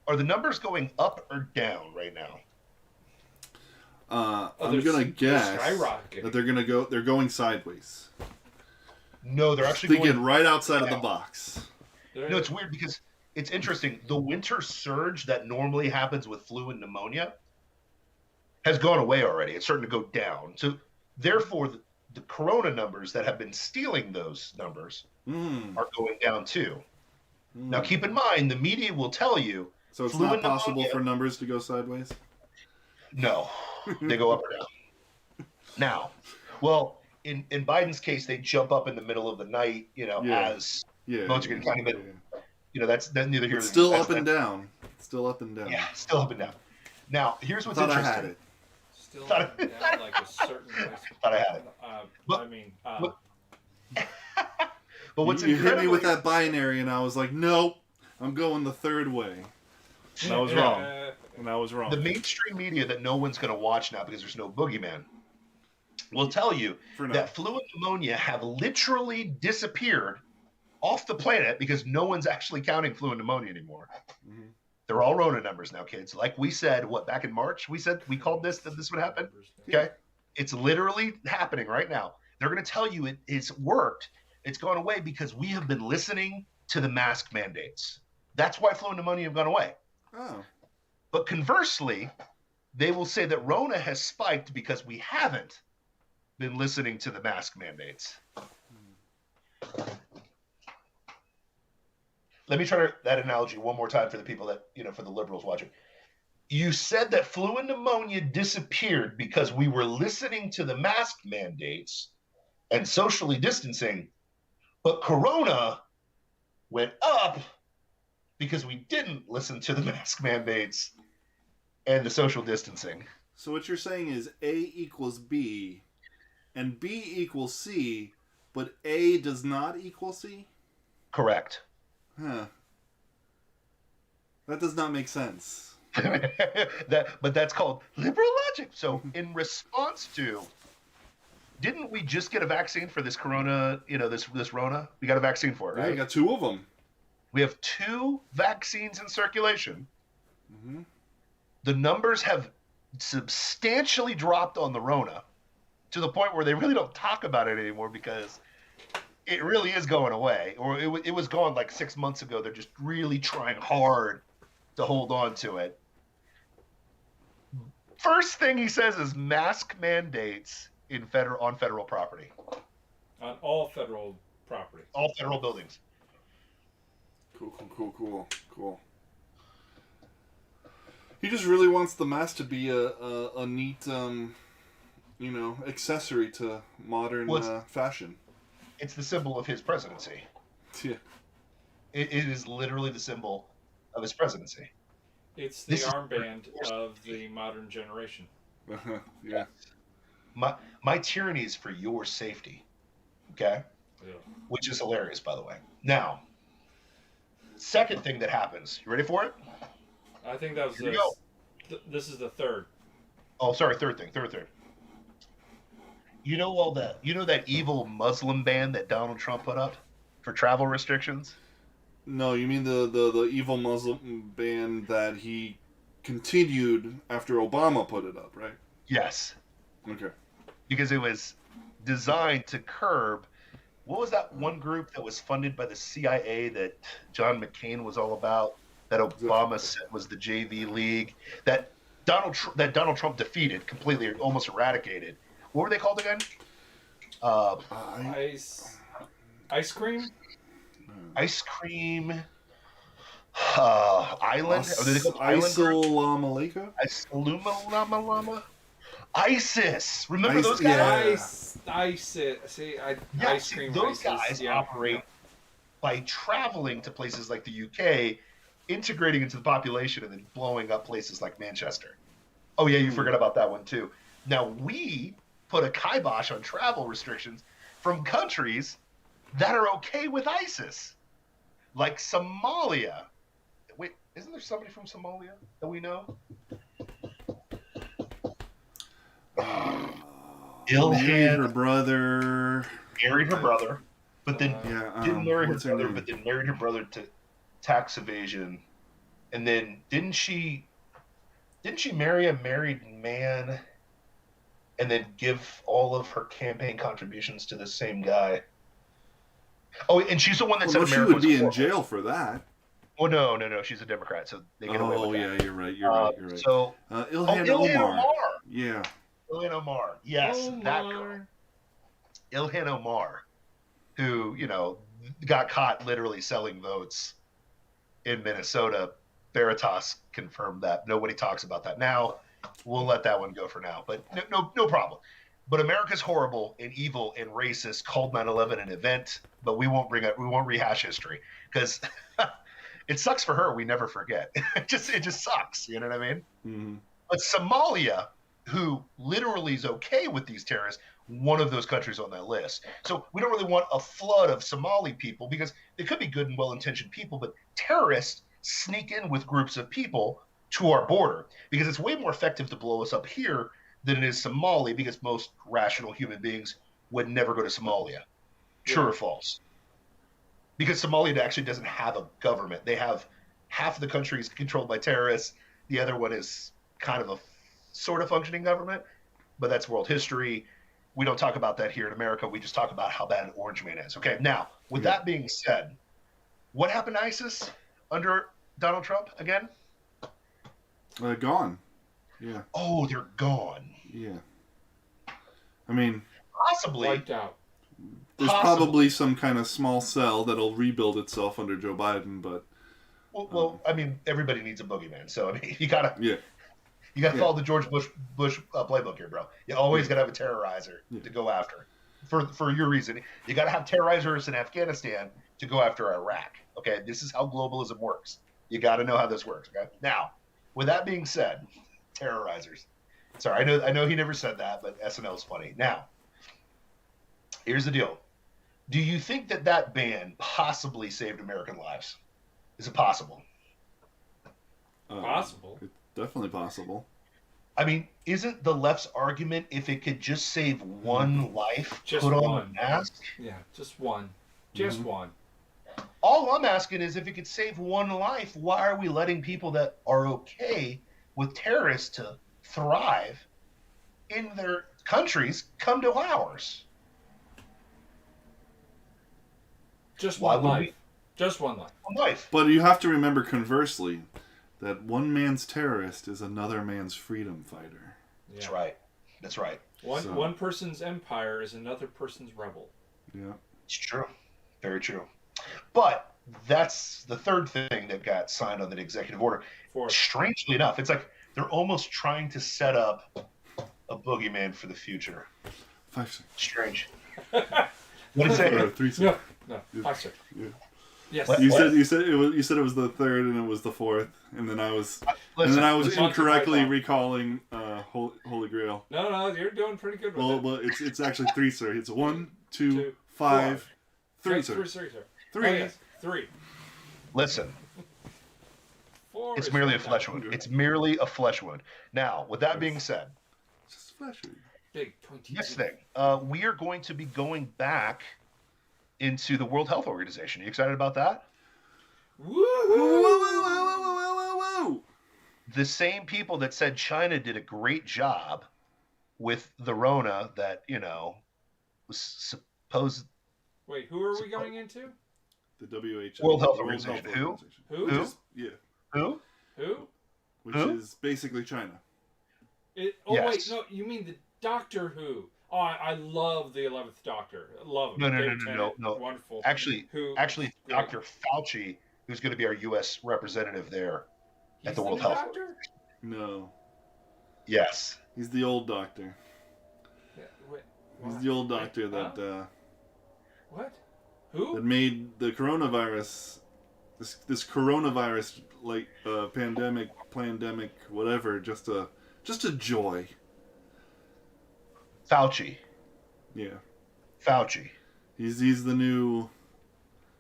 Are the numbers going up or down right now? I'm gonna guess that they're going sideways. No, they're actually going right outside of the box. No, it's weird because it's interesting. The winter surge that normally happens with flu and pneumonia has gone away already. It's starting to go down. So therefore, the corona numbers that have been stealing those numbers are going down too. Now, keep in mind, the media will tell you. So it's not possible for numbers to go sideways? No, they go up or down. Now, well, in Biden's case, they jump up in the middle of the night, as most are going to kind of, that's neither here nor there. Still up and down. Still up and down. Yeah, still up and down. Now, here's what's interesting. I had it. Still up and down like a certain way. Thought I had it. But what's you hit me with that binary, and I was like, nope, I'm going the third way. And I was wrong. The mainstream media that no one's going to watch now because there's no boogeyman will tell you that flu and pneumonia have literally disappeared off the planet because no one's actually counting flu and pneumonia anymore. Mm-hmm. They're all Rona numbers now, kids. Like we said, back in March, we called that this would happen. Okay. It's literally happening right now. They're going to tell you it's worked. It's gone away because we have been listening to the mask mandates. That's why flu and pneumonia have gone away. Oh. But conversely, they will say that Rona has spiked because we haven't been listening to the mask mandates. Let me try that analogy one more time for the people that, for the liberals watching. You said that flu and pneumonia disappeared because we were listening to the mask mandates and socially distancing, but Corona went up because we didn't listen to the mask mandates and the social distancing. So what you're saying is A equals B and B equals C, but A does not equal C? Correct. Huh. That does not make sense. But that's called liberal logic. So in response to, didn't we just get a vaccine for this corona, this Rona? We got a vaccine for it, right? Yeah, we got 2 of them. We have 2 vaccines in circulation. Mm-hmm. The numbers have substantially dropped on the Rona to the point where they really don't talk about it anymore because it really is going away. Or it was gone like 6 months ago. They're just really trying hard to hold on to it. First thing he says is mask mandates on federal property. On all federal property. All federal buildings. Cool. He just really wants the mask to be a neat, accessory to modern fashion. It's the symbol of his presidency. Yeah. It is literally the symbol of his presidency. It's the armband of the modern generation. Yeah. My tyranny is for your safety. Okay? Yeah. Which is hilarious, by the way. Now, second thing that happens. You ready for it? I think that was this is the third. Oh, sorry, third thing. You know that evil Muslim ban that Donald Trump put up for travel restrictions? No, you mean the evil Muslim ban that he continued after Obama put it up, right? Yes. Okay. Because it was designed to curb, what was that one group that was funded by the CIA that John McCain was all about, that Obama said was the JV League, that Donald Trump defeated, completely, almost eradicated. What were they called again? Ice cream? Ice cream island. Are they called island? ISIS. Remember those guys? Yeah. ISIS. See, ice cream. Those ISIS. guys operate by traveling to places like the UK, integrating into the population, and then blowing up places like Manchester. Oh yeah, you forgot about that one too. Now we put a kibosh on travel restrictions from countries that are okay with ISIS. Like Somalia. Wait, isn't there somebody from Somalia that we know? Married her brother. But then didn't marry her brother, but then married her brother to tax evasion. And then didn't she marry a married man and then give all of her campaign contributions to the same guy? Oh, and she's the one that said America she would be in jail for that. Oh no, she's a Democrat, so they get away with that. Oh yeah, you're right. So Ilhan Omar. Yeah. Ilhan Omar. Yes, that girl. Ilhan Omar, who, got caught literally selling votes in Minnesota. Veritas confirmed that. Nobody talks about that now. We'll let that one go for now, but no problem. But America's horrible and evil and racist, called 9/11 an event, but we won't rehash history because it sucks for her. We never forget. It just sucks. You know what I mean? Mm-hmm. But Somalia, who literally is okay with these terrorists, one of those countries on that list. So we don't really want a flood of Somali people because they could be good and well-intentioned people, but terrorists sneak in with groups of people to our border because it's way more effective to blow us up here than it is Somalia, because most rational human beings would never go to Somalia. True or false? Because Somalia actually doesn't have a government. They have half of the country is controlled by terrorists. The other one is kind of a sort of functioning government, but that's world history. We don't talk about that here in America. We just talk about how bad an Orange Man is. Okay, now, with that being said, what happened to ISIS under Donald Trump again? Gone. Yeah. Oh, they're gone. Yeah. I mean, possibly wiped out. There's probably some kind of small cell that'll rebuild itself under Joe Biden, but well, I mean, everybody needs a boogeyman, so I mean, you gotta follow the George Bush playbook here, bro. You always gotta have a terrorizer to go after. For your reason, you gotta have terrorizers in Afghanistan to go after Iraq. Okay, this is how globalism works. You gotta know how this works. Okay, now, with that being said, terrorizers. Sorry, I know he never said that, but SNL is funny. Now, here's the deal. Do you think that ban possibly saved American lives? Is it possible? Possible. It's definitely possible. I mean, isn't the left's argument if it could just save one life, put on a mask? Yeah, just one. Just one. All I'm asking is if it could save one life, why are we letting people that are okay with terrorists to thrive in their countries come to ours? Just one life. Just one life. One life. But you have to remember, conversely, that one man's terrorist is another man's freedom fighter. That's right. That's right. One person's empire is another person's rebel. Yeah. It's true. Very true. But that's the third thing that got signed on the executive order. Strangely enough, it's like they're almost trying to set up a boogeyman for the future. 5 seconds. Strange. What did you say? 3 seconds. No, 5 seconds. Yeah. Yes. You said it was the third and it was the fourth, and then I was incorrectly recalling Holy Grail. No, you're doing pretty good with it. Well, it's actually 3, sir. It's 1, 2, 5, 3, sir. 3, sir. 3. Oh, yes. 3. Listen. 4 it's merely a flesh wound. It's merely a flesh wound. Now, with that being said, it's just a flesh wound. Big pointy. Next thing, we are going to be going back into the World Health Organization. Are you excited about that? Woo! The same people that said China did a great job with the Rona that, was supposed... Wait, who are we going into? The WHO. World Health Organization. Who? Who? Yeah. Who? Which is basically China. Yes. Wait, no, you mean the Doctor Who. Oh, I love the 11th Doctor. I love him. No. Wonderful. Actually, Dr. Fauci, who's going to be our U.S. representative there at the World Health Organization. No. Yes. He's the old doctor. He's the old doctor that... What? Who? That made the coronavirus... This coronavirus, pandemic, whatever, just a joy. Fauci. Yeah. Fauci. He's the new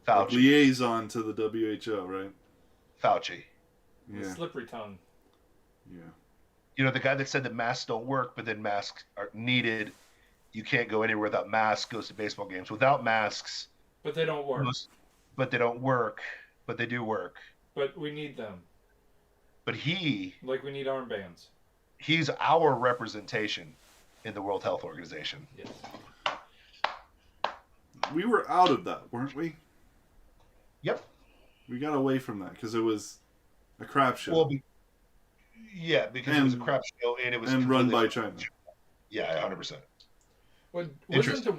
liaison to the WHO, right? Fauci. Yeah. The slippery tongue. Yeah. The guy that said that masks don't work, but then masks are needed. You can't go anywhere without masks. Goes to baseball games without masks. But they don't work. But they don't work. But they do work. But we need them. But we need armbands. He's our representation in the World Health Organization. Yes. We were out of that, weren't we? Yep. We got away from that because it was a crap show. Well, because it was a crap show and it was run by China. Yeah, 100%. Wasn't the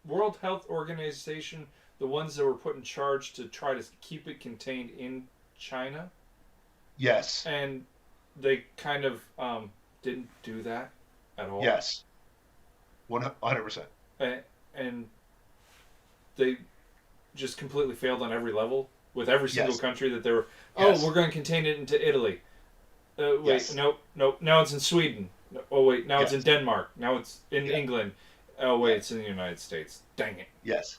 World Health Organization the ones that were put in charge to try to keep it contained in China? Yes. And they kind of didn't do that at all? Yes. 100%. And they just completely failed on every level with every single country that they were, we're going to contain it into Italy. Nope. Now it's in Sweden. Oh, wait, now it's in Denmark. Now it's in England. Oh, wait, it's in the United States. Dang it. Yes.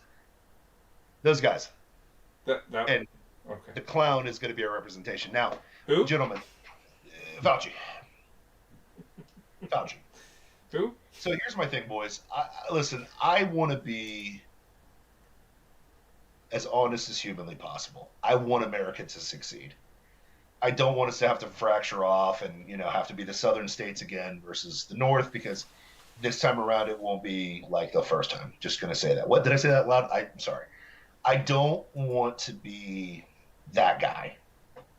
Those guys. Okay. The clown is going to be our representation. Now, who? Gentlemen, Fauci. Who? So here's my thing, boys. Listen, I want to be as honest as humanly possible. I want America to succeed. I don't want us to have to fracture off and, have to be the southern states again versus the north, because this time around it won't be like the first time. Just going to say that. What, did I say that loud? I'm sorry. I don't want to be that guy.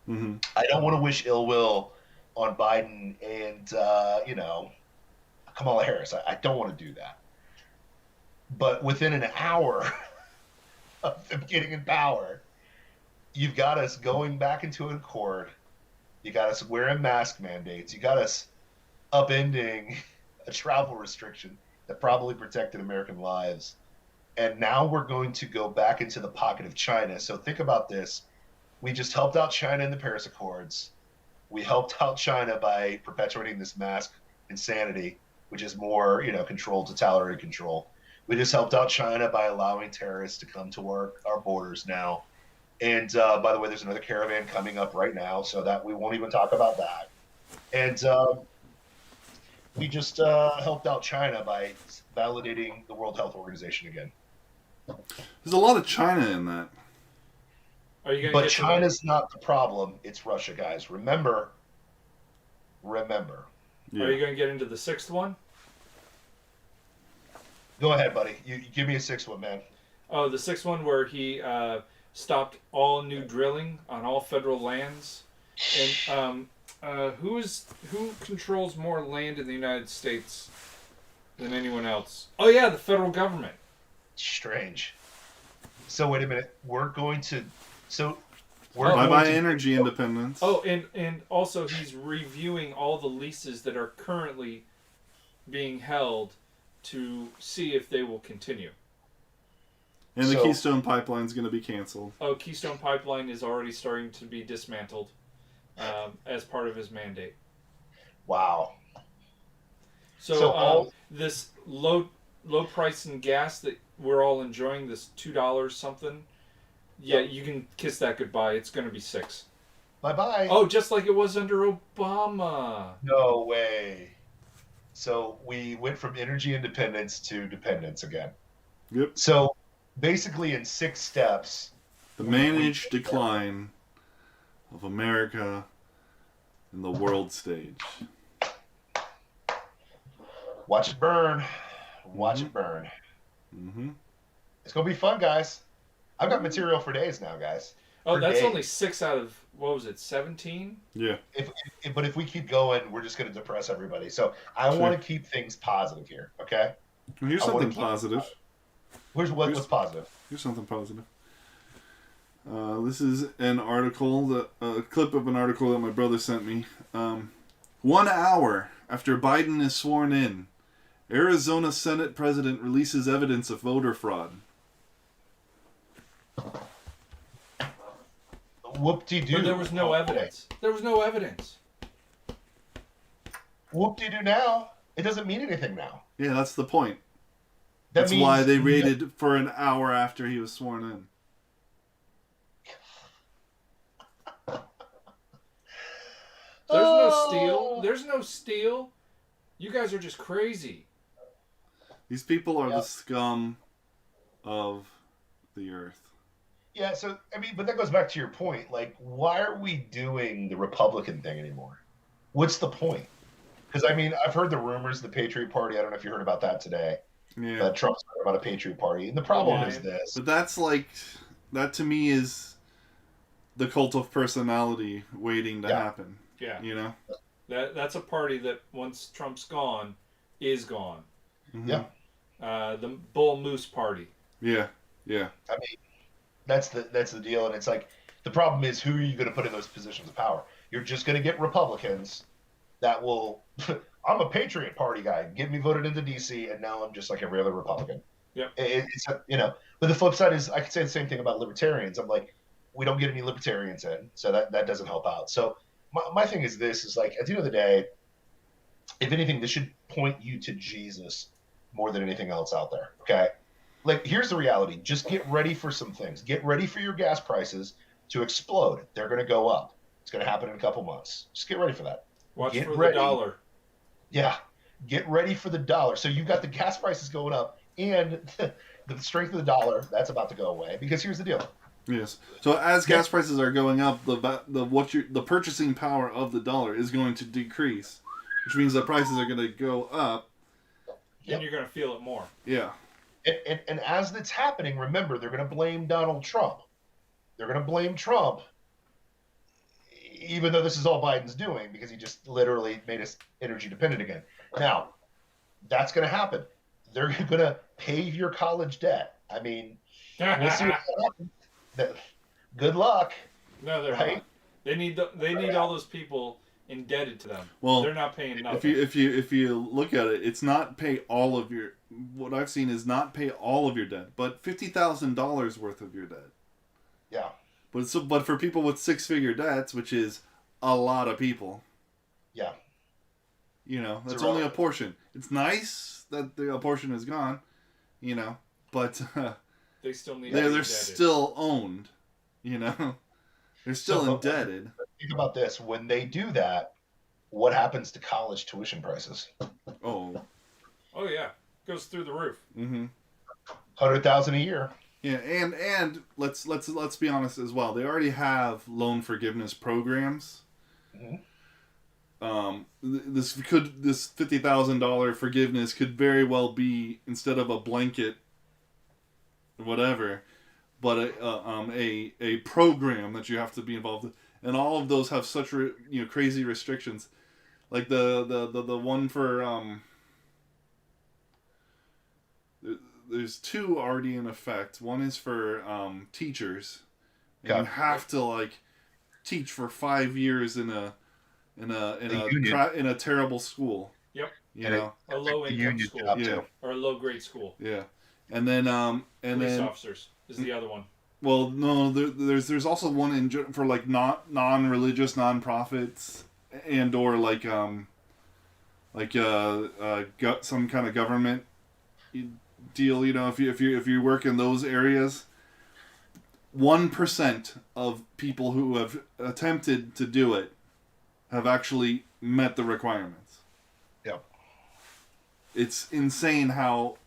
Mm-hmm. I don't want to wish ill will on Biden and, Kamala Harris. I don't want to do that. But within an hour of them getting in power, you've got us going back into an accord. You got us wearing mask mandates. You got us upending a travel restriction that probably protected American lives. And now we're going to go back into the pocket of China. So think about this. We just helped out China in the Paris Accords. We helped out China by perpetuating this mask insanity, which is more, controlled, totalitarian control. We just helped out China by allowing terrorists to come to our borders now. And by the way, there's another caravan coming up right now, so that we won't even talk about that. And we just helped out China by validating the World Health Organization again. There's a lot of China in that. But China's not the problem. It's Russia, guys. Remember. Yeah. Are you going to get into the sixth one? Go ahead, buddy. You give me a sixth one, man. Oh, the sixth one where he stopped all new drilling on all federal lands. And who controls more land in the United States than anyone else? Oh yeah, the federal government. Strange. So wait a minute. We're going to. So. Bye-bye energy independence. Oh, and also he's reviewing all the leases that are currently being held to see if they will continue. And the Keystone Pipeline is going to be canceled. Oh, Keystone Pipeline is already starting to be dismantled as part of his mandate. Wow. So this low price in gas that we're all enjoying, this $2 something, yeah, you can kiss that goodbye. It's going to be $6. Bye-bye. Oh, just like it was under Obama. No way. So we went from energy independence to dependence again. Yep. So basically in 6 steps. The managed decline of America in the world stage. Watch it burn. Watch it burn. Mm-hmm. It's going to be fun, guys. I've got material for days now, guys. Oh, for that's days. only 6 out of, what was it, 17? Yeah. But if we keep going, we're just going to depress everybody. So I want to keep things positive here, okay? Well, here's something positive. What's positive? Here's something positive. This is an article, a clip of an article that my brother sent me. 1 hour after Biden is sworn in, Arizona Senate President releases evidence of voter fraud. Whoop-de-doo. But there was no evidence. There was no evidence. Whoop-de-doo now. It doesn't mean anything now. Yeah, that's the point. That's why they waited for an hour after he was sworn in. There's no steal. There's no steal. You guys are just crazy. These people are the scum of the earth. Yeah, so, I mean, but that goes back to your point. Like, why are we doing the Republican thing anymore? What's the point? Because, I mean, I've heard the rumors, the Patriot Party. I don't know if you heard about that today. Yeah. That Trump's talking about a Patriot Party. And the problem is this. But that's like, that to me is the cult of personality waiting to happen. Yeah. You know? That's a party that once Trump's gone, is gone. Mm-hmm. Yeah. The Bull Moose Party. Yeah. Yeah. I mean, that's the deal. And it's like, the problem is, who are you going to put in those positions of power? You're just going to get Republicans that will, I'm a Patriot Party guy. Get me voted into D.C. and now I'm just like every other Republican. Yep. It's you know, but the flip side is I could say the same thing about libertarians. I'm like, we don't get any libertarians in, so that doesn't help out. So my thing is this, is like, at the end of the day, if anything, this should point you to Jesus more than anything else out there, okay? Like, here's the reality. Just get ready for some things. Get ready for your gas prices to explode. They're going to go up. It's going to happen in a couple months. Just get ready for that. Watch get for ready. the dollar. Yeah. Get ready for the dollar. So you've got the gas prices going up and the strength of the dollar, that's about to go away. Because here's the deal. Yes. So as gas prices are going up, the purchasing power of the dollar is going to decrease, which means that prices are going to go up. And you're going to feel it more. Yeah. And as that's happening, remember, they're going to blame Donald Trump. They're going to blame Trump, even though this is all Biden's doing, because he just literally made us energy dependent again. Now, that's going to happen. They're going to pay your college debt. I mean, we'll see what happens. Good luck. No, they're right? not. They need all those people indebted to them. Well, they're not paying nothing. If you look at it, it's not pay all of your. What I've seen is not pay all of your debt, but $50,000 worth of your debt. Yeah. But for people with 6-figure debts, which is a lot of people. Yeah. You know, that's only a portion. It's nice that a portion is gone, you know, but they still need. They're still owned, you know. They're still indebted. Think about this: when they do that, what happens to college tuition prices? Oh yeah, goes through the roof. Mm-hmm. $100,000 a year. Yeah, and let's be honest as well. They already have loan forgiveness programs. Mm-hmm. This $50,000 forgiveness could very well be, instead of a blanket, whatever, but a program that you have to be involved in. and all of those have such crazy restrictions. Like the one for there's two already in effect. One is for teachers. And you have to like teach for 5 years in a terrible school. Yep. You know, a low income school. Yeah. Or a low grade school. Yeah. And then police officers is the other one. Well, no, there's also one for like non-religious nonprofits and or like some kind of government deal. You know, if you work in those areas, 1% of people who have attempted to do it have actually met the requirements. Yep. It's insane how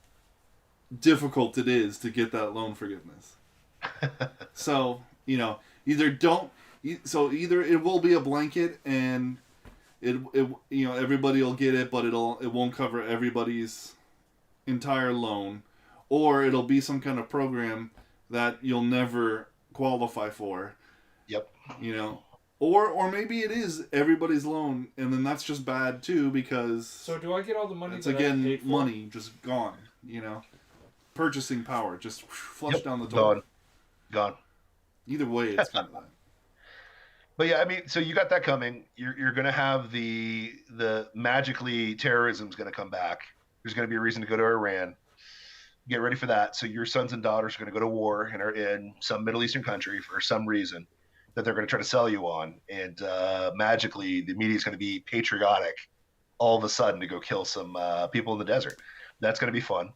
difficult it is to get that loan forgiveness. So, either it will be a blanket and it everybody will get it, but it won't cover everybody's entire loan, or it'll be some kind of program that you'll never qualify for. Yep. Or maybe it is everybody's loan, and then that's just bad too, because so do I get all the money? It's again money just gone. Purchasing power just flushed down the toilet. Gone. Either way, it's kind of that. But yeah, I mean, so you got that coming. You're going to have the magically terrorism's going to come back. There's going to be a reason to go to Iran. Get ready for that. So your sons and daughters are going to go to war and are in some Middle Eastern country for some reason that they're going to try to sell you on. And magically, the media is going to be patriotic all of a sudden to go kill some people in the desert. That's going to be fun.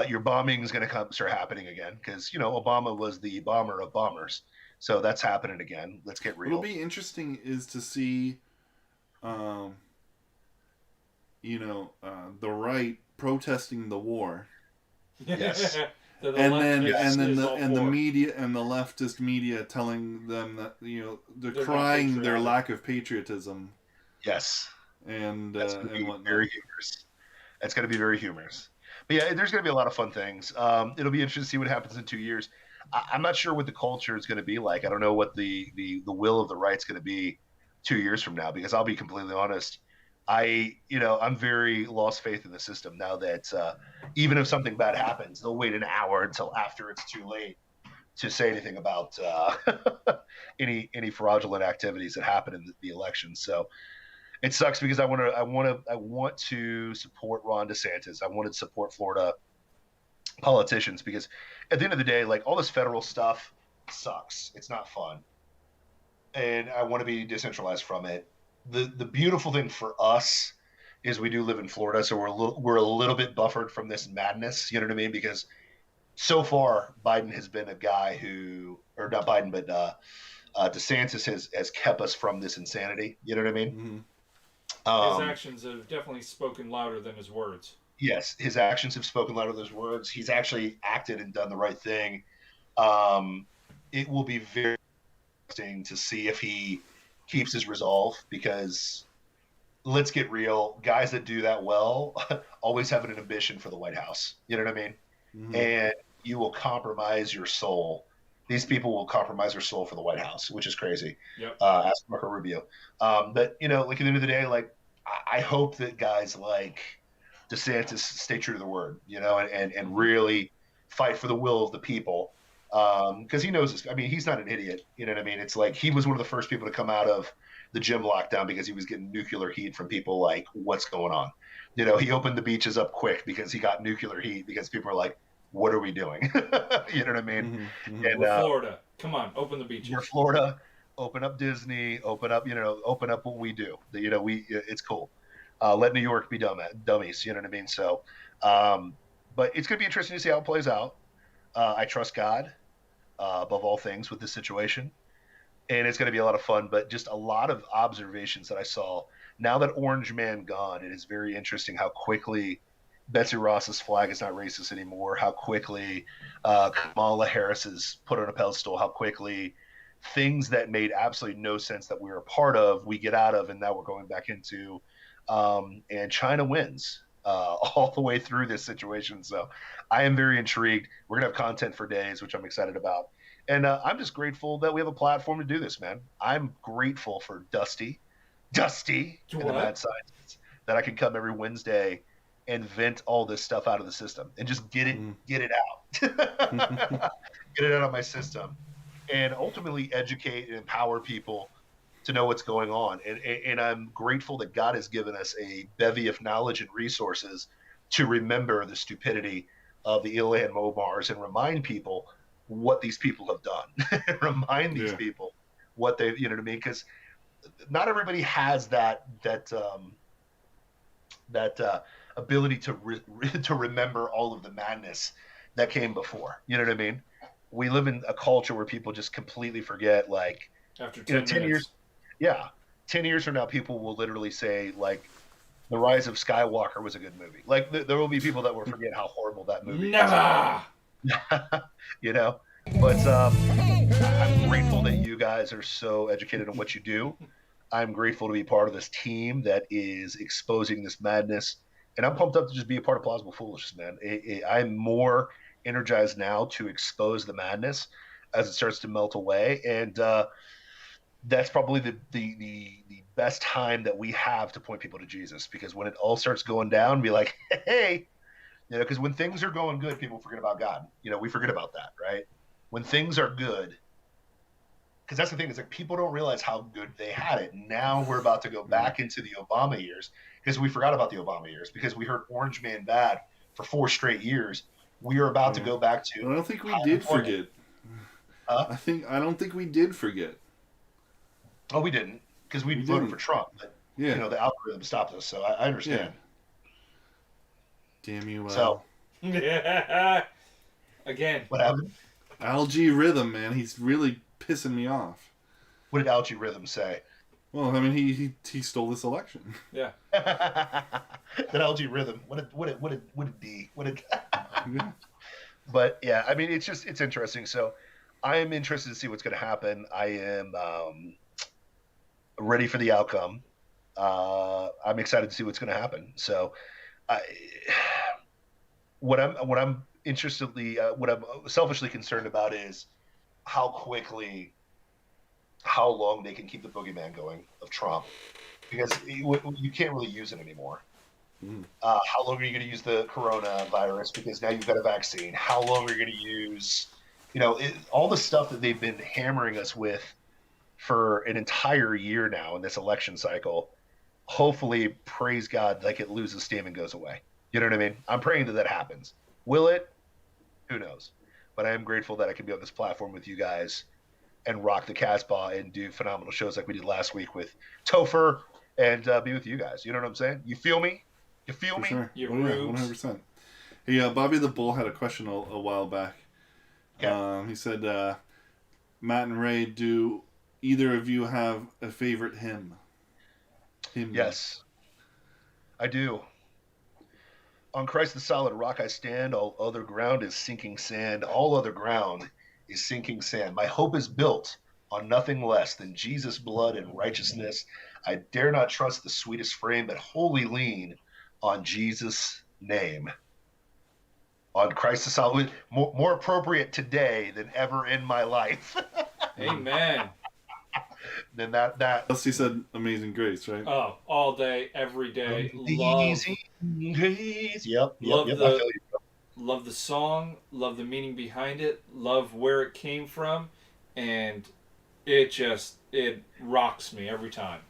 Your bombing is going to start happening again because, Obama was the bomber of bombers. So that's happening again. Let's get real. What'll be interesting is to see, the right protesting the war. Yes. The media and the leftist media telling them that they're crying their lack of patriotism. Yes. And that's going to be whatnot. very humorous. That's going to be very humorous. But yeah, there's going to be a lot of fun things. It'll be interesting to see what happens in 2 years. I'm not sure what the culture is going to be like. I don't know what the will of the right's going to be 2 years from now, because I'll be completely honest. I'm very lost faith in the system now that even if something bad happens, they'll wait an hour until after it's too late to say anything about any fraudulent activities that happen in the election. So it sucks because I want to support Ron DeSantis. I want to support Florida politicians because at the end of the day, like, all this federal stuff sucks. It's not fun. And I want to be decentralized from it. The beautiful thing for us is we do live in Florida, so we're a little bit buffered from this madness. You know what I mean? Because so far, Biden has been a guy or not Biden, but DeSantis has kept us from this insanity. You know what I mean? Mm-hmm. His actions have definitely spoken louder than his words. Yes, his actions have spoken louder than his words. He's actually acted and done the right thing. It will be very interesting to see if he keeps his resolve, because let's get real, guys that do that well always have an ambition for the White House. You know what I mean? Mm-hmm. And you will compromise your soul. These people will compromise their soul for the White House, which is crazy. Yep. Ask Marco Rubio. But like at the end of the day, like, I hope that guys like DeSantis stay true to the word, and really fight for the will of the people. Because he knows this. I mean, he's not an idiot. You know what I mean? It's like he was one of the first people to come out of the gym lockdown because he was getting nuclear heat from people like, what's going on? He opened the beaches up quick because he got nuclear heat because people are like, what are we doing? You know what I mean? Mm-hmm. And we're Florida. Come on, open the beaches. We're Florida. Open up Disney. Open up what we do. It's cool. Let New York be dummies. You know what I mean? So, but it's going to be interesting to see how it plays out. I trust God above all things with this situation, and it's going to be a lot of fun. But just a lot of observations that I saw now that Orange Man gone. It is very interesting how quickly Betsy Ross's flag is not racist anymore. How quickly Kamala Harris is put on a pedestal. How quickly things that made absolutely no sense that we were a part of, we get out of, and now we're going back into. And China wins all the way through this situation. So I am very intrigued. We're going to have content for days, which I'm excited about. And I'm just grateful that we have a platform to do this, man. I'm grateful for Dusty and the Mad Scientists, that I can come every Wednesday and vent all this stuff out of the system and just get it out. Get it out of my system. And ultimately educate and empower people to know what's going on. And I'm grateful that God has given us a bevy of knowledge and resources to remember the stupidity of the Ilan Mobars and remind people what these people have done. Remind these people what they, you know what I mean? Because not everybody has that ability to remember all of the madness that came before. You know what I mean? We live in a culture where people just completely forget, like, after 10 years. Yeah. 10 years from now, people will literally say, like, The Rise of Skywalker was a good movie. Like, there will be people that will forget how horrible that movie Never! is. You know? But I'm grateful that you guys are so educated on what you do. I'm grateful to be part of this team that is exposing this madness. And I'm pumped up to just be a part of Plausible Foolishness, man. I'm more energized now to expose the madness as it starts to melt away. And that's probably the best time that we have to point people to Jesus, because when it all starts going down, be like, hey, you know, because when things are going good, people forget about God. You know, we forget about that, right? When things are good, because that's the thing, is like people don't realize how good they had it. Now we're about to go back into the Obama years, because we forgot about the Obama years, because we heard Orange Man bad for 4 straight years. We are about to go back to. But I don't think we did forget. I don't think we did forget. Oh, we didn't, because we voted for Trump. But, you know, the algorithm stopped us, so I understand. Damn you, So, again. What happened? Algae Rhythm, man, he's really pissing me off. What did Algae Rhythm say? Well, I mean, he stole this election. Yeah. That Algae Rhythm. What did D? What did? But yeah, I mean, it's interesting. So, I am interested to see what's going to happen. I am ready for the outcome. I'm excited to see what's going to happen. So, what I'm selfishly concerned about is how long they can keep the boogeyman going of Trump, because you can't really use it anymore. How long are you going to use the coronavirus? Because now you've got a vaccine. How long are you going to use, all the stuff that they've been hammering us with for an entire year now in this election cycle? Hopefully, praise God, like it loses steam and goes away. You know what I mean? I'm praying that happens. Will it? Who knows? But I am grateful that I can be on this platform with you guys and rock the Casbah and do phenomenal shows like we did last week with Topher, and be with you guys. You know what I'm saying? You feel me? You feel me? Sure. 100%. Hey, Bobby the Bull had a question a while back. Okay. He said, Matt and Ray, do either of you have a favorite hymn? Yes, I do. On Christ the solid rock I stand, all other ground is sinking sand. All other ground is sinking sand. My hope is built on nothing less than Jesus' blood and righteousness. I dare not trust the sweetest frame, but wholly lean on Jesus' name. On Christ the solid, more appropriate today than ever in my life. Amen. Then that. He said Amazing Grace, right? Oh, all day, every day. Amazing Grace. Yep. Love the song, love the meaning behind it, love where it came from, and it rocks me every time.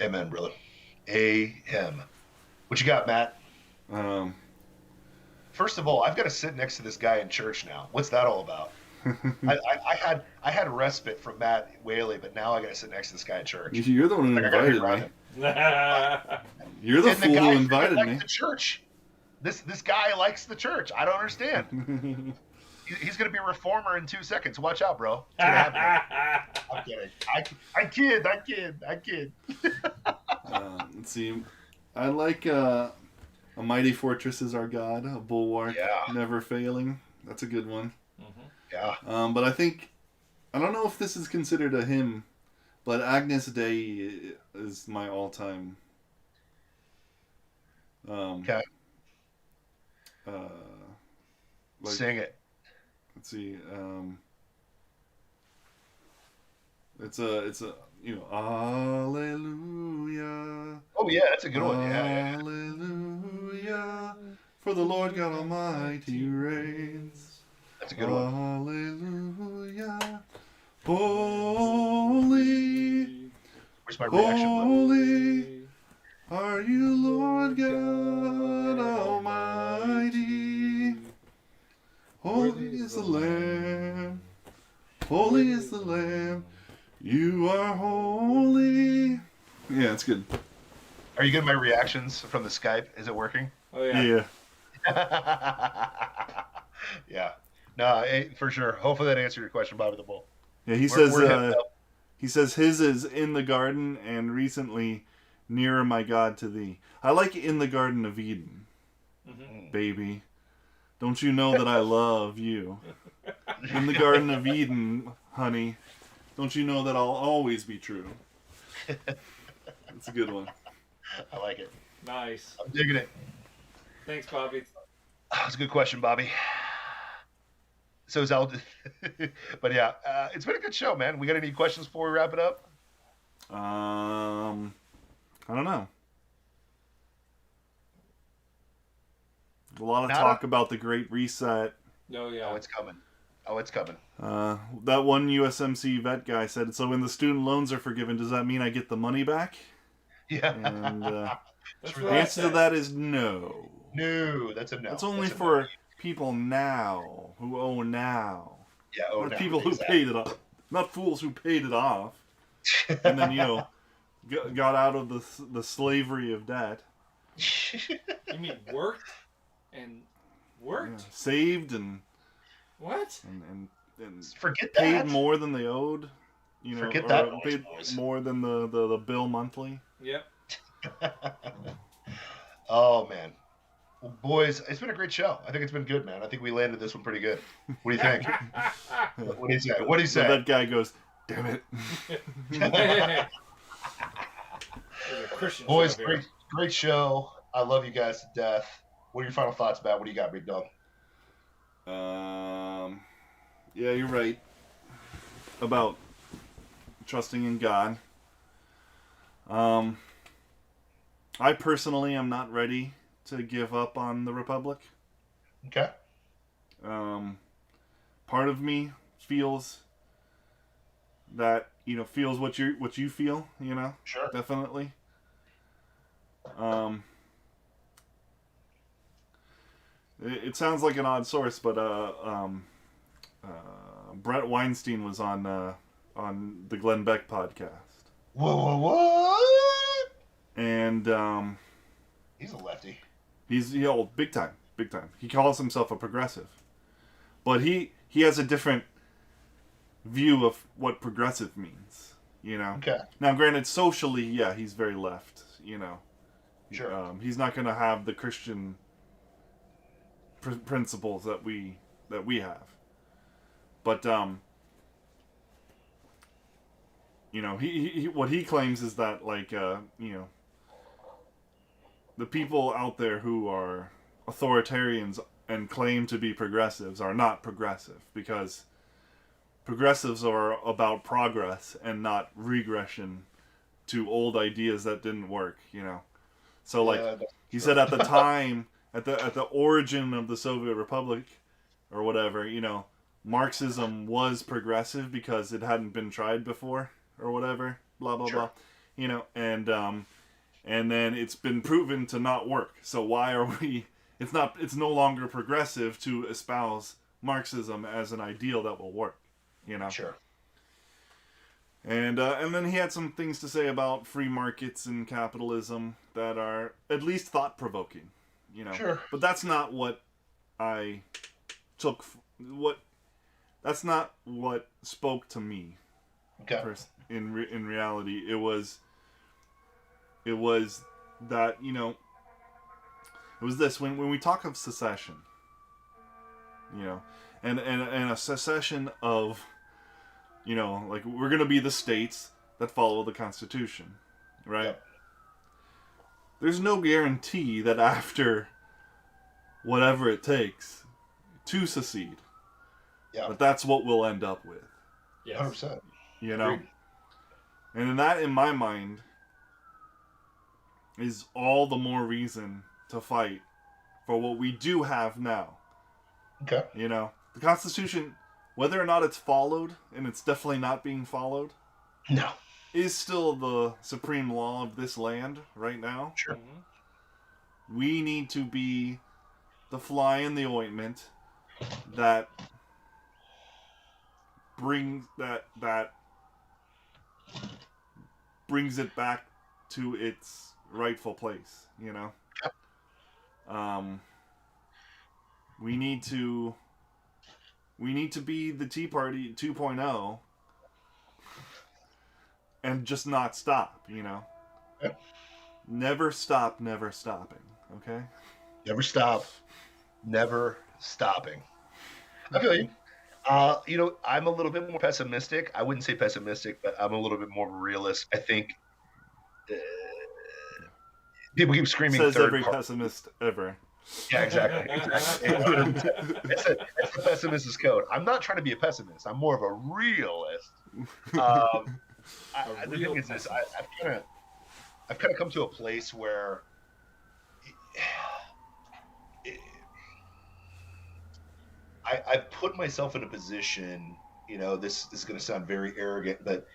Amen, brother. Amen. What you got, Matt? First of all, I've got to sit next to this guy in church now. What's that all about? I had a respite from Matt Whaley, but now I got to sit next to this guy in church. You're the one who invited me. You're the fool who invited me. The church. This guy likes the church. I don't understand. He's going to be a reformer in 2 seconds. Watch out, bro. I'm kidding. I kid. Let's see. I like A Mighty Fortress is Our God, a bulwark, never failing. That's a good one. Yeah. But I don't know if this is considered a hymn, but Agnus Dei is my all-time. Okay. Sing it. Let's see. It's a Alleluia. Oh yeah, that's a good one. Yeah. Hallelujah, for the Lord God Almighty reigns. That's a good one. Hallelujah, holy, Where's my reaction button? holy are you, Lord God Almighty. Holy is the Lamb, holy is the Lamb. You are holy. Yeah, it's good. Are you getting my reactions from the Skype? Is it working? Oh yeah. Yeah. No, for sure. Hopefully that answered your question, Bobby the Bull. Yeah, he says his is in the garden and recently nearer my God to thee. I like in the Garden of Eden, baby. Don't you know that I love you? In the Garden of Eden, honey. Don't you know that I'll always be true? That's a good one. I like it. Nice. I'm digging it. Thanks, Bobby. That's a good question, Bobby. So is Al. But yeah, it's been a good show, man. We got any questions before we wrap it up? I don't know. A lot of talk about the Great Reset. Oh yeah. Oh, it's coming. Oh, it's coming. That one USMC vet guy said, so when the student loans are forgiven, does that mean I get the money back? Yeah. And the answer to that is no. No, that's a no. That's only for people now, who owe now. Yeah, not people who paid it off. Not fools who paid it off. And then, got out of the slavery of debt. You mean worked? And worked? Yeah, saved and... What? And forget paid that. more than they owed. Forget that. Paid more than the bill monthly. Yep. Oh man, well, boys, it's been a great show. I think it's been good, man. I think we landed this one pretty good. What do you think? What do you say? What do you say? So that guy goes, "Damn it." Boys, great show. I love you guys to death. What are your final thoughts about? What do you got, Big Dog? Yeah, you're right about trusting in God. I personally am not ready to give up on the Republic. Okay. Part of me feels that, feels what you feel, Sure. Definitely. It sounds like an odd source, but Brett Weinstein was on the Glenn Beck podcast. What? And he's a lefty. He's big time. He calls himself a progressive, but he has a different view of what progressive means. Okay. Now, granted, socially, yeah, he's very left. Sure. He's not going to have the Christian principles that we have, but he what he claims is that the people out there who are authoritarians and claim to be progressives are not progressive, because progressives are about progress and not regression to old ideas that didn't work. So he said at the time, at the origin of the Soviet Republic or whatever, Marxism was progressive because it hadn't been tried before or whatever, blah blah blah, and then it's been proven to not work. So why are we? It's no longer progressive to espouse Marxism as an ideal that will work. Sure. And then he had some things to say about free markets and capitalism that are at least thought provoking. Sure. But that's not what I took. That's not what spoke to me. Okay. In reality, it was that it was this when we talk of secession, and a secession of, like we're gonna be the states that follow the Constitution, right? Yep. There's no guarantee that after whatever it takes to secede, that's what we'll end up with. Yes. 100%. You know, And that, in my mind, is all the more reason to fight for what we do have now. Okay. You know, the Constitution, whether or not it's followed, and it's definitely not being followed, no, is still the supreme law of this land right now. Sure. We need to be the fly in the ointment that brings brings it back to its rightful place, you know? We need to be the Tea Party 2.0 and just not stop, you know? Yep. Never stop, never stopping, okay? Never stop, never stopping. I feel you. You know, I'm a little bit more pessimistic. I wouldn't say pessimistic, but I'm a little bit more of a realist. I think people keep screaming. Says third every party. pessimist ever. Yeah, exactly. It's the pessimist's code. I'm not trying to be a pessimist. I'm more of a realist. The thing is this: I've kind of come to a place where I've put myself in a position. You know, this is going to sound very arrogant, but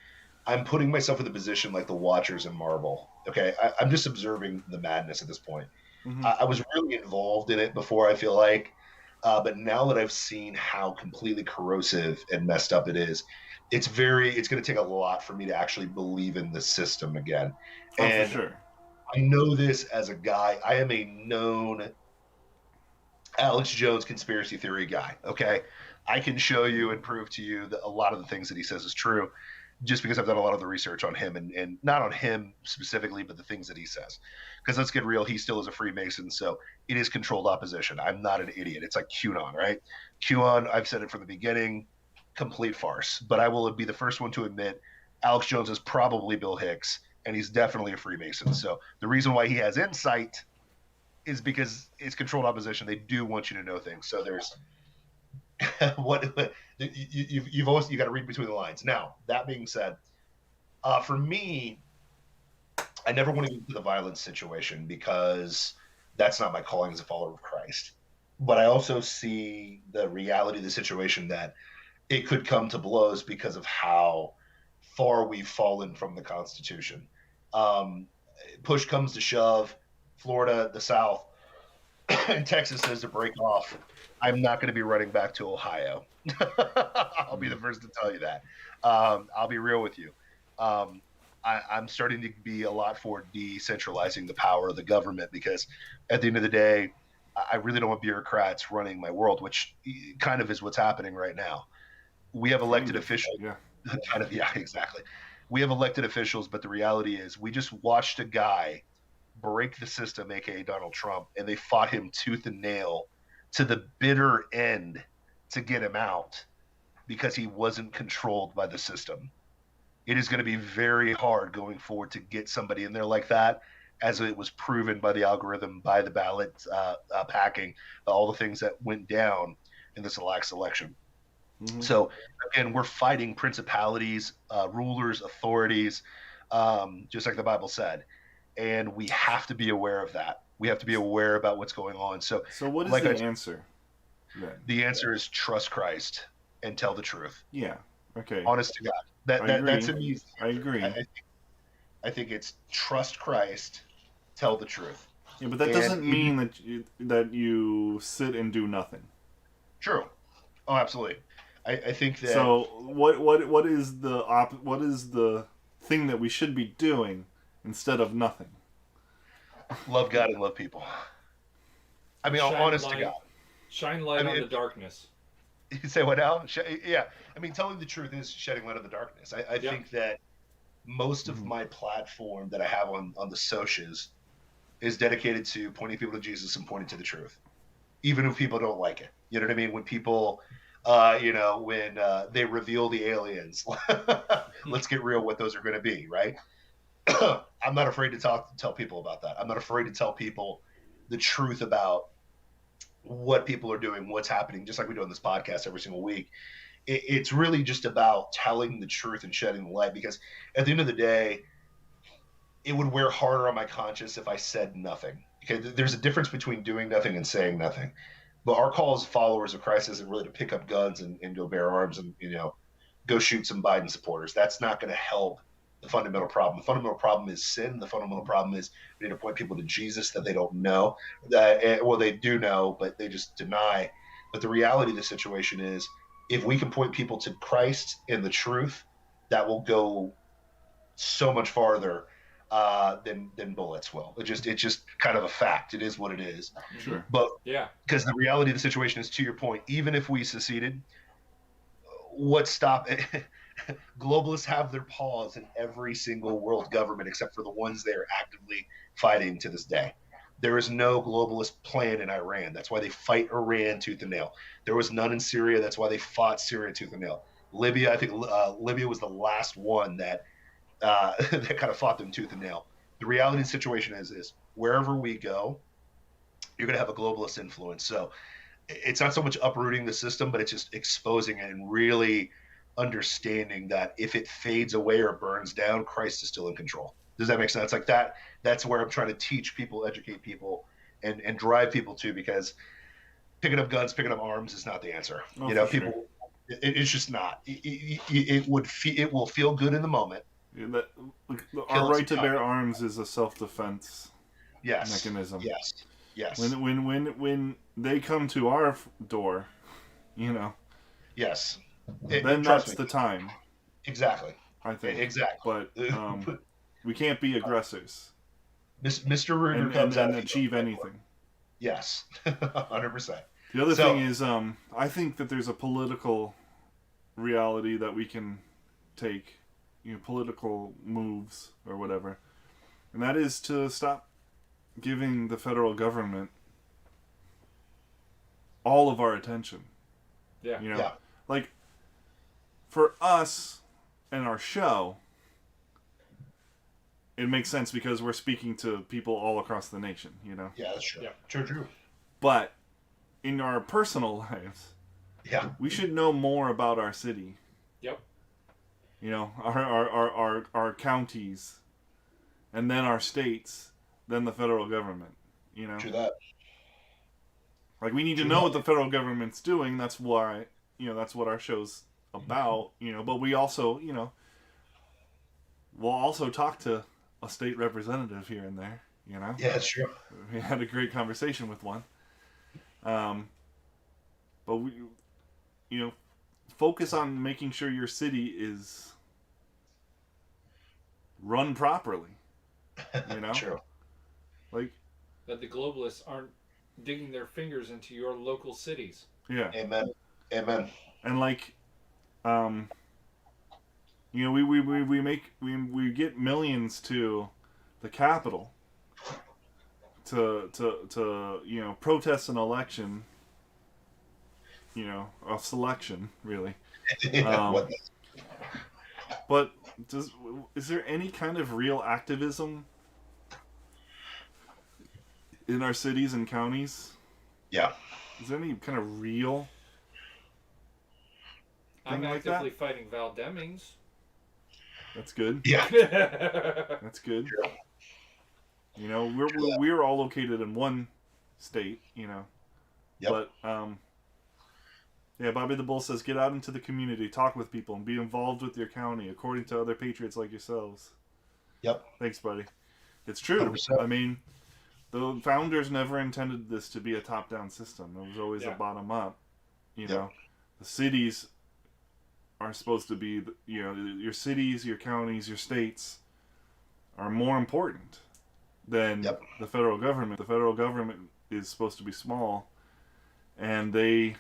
I'm putting myself in the position like the Watchers in Marvel. Okay, I'm just observing the madness at this point. Mm-hmm. I was really involved in it before, I feel like, but now that I've seen how completely corrosive and messed up it is, it's going to take a lot for me to actually believe in the system again. Oh, and for sure. I know this as a guy. I am a known Alex Jones conspiracy theory guy. Okay, I can show you and prove to you that a lot of the things that he says is true, just because I've done a lot of the research on him and not on him specifically, but the things that he says. Because let's get real, he still is a Freemason, so it is controlled opposition. I'm not an idiot. It's like QAnon, right? QAnon, I've said it from the beginning, complete farce. But I will be the first one to admit Alex Jones is probably Bill Hicks, and he's definitely a Freemason. So the reason why he has insight is because it's controlled opposition. They do want you to know things. So there's you've always got to read between the lines. Now, that being said, for me, I never want to get into the violence situation because that's not my calling as a follower of Christ. But I also see the reality of the situation that it could come to blows because of how far we've fallen from the Constitution. Push comes to shove, Florida, the South, and Texas says to break off. I'm not going to be running back to Ohio. I'll be the first to tell you that. I'll be real with you. I'm starting to be a lot for decentralizing the power of the government because at the end of the day, I really don't want bureaucrats running my world, which kind of is what's happening right now. We have elected officials. Yeah. Yeah, exactly. We have elected officials, but the reality is we just watched a guy break the system, aka Donald Trump, and they fought him tooth and nail to the bitter end to get him out because he wasn't controlled by the system. It is going to be very hard going forward to get somebody in there like that, as it was proven by the algorithm, by the ballot packing, all the things that went down in this last election. Mm-hmm. So, again, we're fighting principalities, rulers, authorities, just like the Bible said. And we have to be aware of that. We have to be aware about what's going on. So what is the answer? Then? The answer is trust Christ and tell the truth. Yeah. Okay. Honest to God. That's an easy. I agree. I think it's trust Christ, tell the truth. Yeah, but that doesn't mean that you sit and do nothing. True. Oh, absolutely. I think that. So what is the thing that we should be doing instead of nothing? Love God and love people. I mean, honest to God. Shine light on the darkness. You say what now? Yeah. I mean, telling the truth is shedding light on the darkness. I think that most of my platform that I have on the socials is dedicated to pointing people to Jesus and pointing to the truth, even if people don't like it. You know what I mean? When people, when they reveal the aliens, let's get real what those are going to be, right? I'm not afraid to tell people about that. I'm not afraid to tell people the truth about what people are doing, what's happening, just like we do on this podcast every single week. It's really just about telling the truth and shedding the light, because at the end of the day, it would wear harder on my conscience if I said nothing. Okay, there's a difference between doing nothing and saying nothing. But our call as followers of Christ isn't really to pick up guns and go bear arms and, go shoot some Biden supporters. That's not going to help the fundamental problem. The fundamental problem is sin. The fundamental problem is we need to point people to Jesus that they don't know. Well, they do know, but they just deny. But the reality of the situation is, if we can point people to Christ and the truth, that will go so much farther than bullets will. It's just kind of a fact. It is what it is. Sure. But yeah, because the reality of the situation is, to your point, even if we seceded, what stop it? Globalists have their paws in every single world government except for the ones they are actively fighting to this day. There is no globalist plan in Iran. That's why they fight Iran tooth and nail. There was none in Syria. That's why they fought Syria tooth and nail. Libya, I think Libya was the last one that that kind of fought them tooth and nail. The reality of the situation is wherever we go, you're going to have a globalist influence. So it's not so much uprooting the system, but it's just exposing it and really understanding that if it fades away or burns down, Christ is still in control. Does that make sense? Like that, that's where I'm trying to teach people, educate people, and drive people to, because picking up guns, picking up arms is not the answer. People, sure. It's just not. It will feel good in the moment. Yeah, our right to bear arms is a self-defense mechanism. Yes. When they come to our door, Yes. Then that's the time. Exactly. I think. Exactly. But we can't be aggressors. Mr. Ruger comes and achieve anything. Yes. 100%. The other thing is, I think that there's a political reality that we can take, political moves or whatever, and that is to stop giving the federal government all of our attention. Yeah. Like, for us and our show, it makes sense because we're speaking to people all across the nation, Yeah, that's true. Yeah. True. But in our personal lives, we should know more about our city. Yep. Our counties, and then our states, then the federal government. True that. Like, we need to know what the federal government's doing. That's why, that's what our show's about. But we also, we'll also talk to a state representative here and there. Yeah, that's true. We had a great conversation with one. But we, focus on making sure your city is run properly. True. Like, that the globalists aren't digging their fingers into your local cities. Yeah. Amen. And like, we get millions to the Capitol to protest an election, a selection, really. But is there any kind of real activism in our cities and counties? Yeah. Is there any kind of real I'm actively fighting Val Demings. That's good. Yeah. That's good. We're all located in one state, Yep. But Bobby the Bull says, get out into the community, talk with people, and be involved with your county, according to other patriots like yourselves. Yep. Thanks, buddy. It's true. 100%. I mean, the founders never intended this to be a top-down system. It was always a bottom-up. The cities are supposed to be, your cities, your counties, your states are more important than the federal government. The federal government is supposed to be small, and they've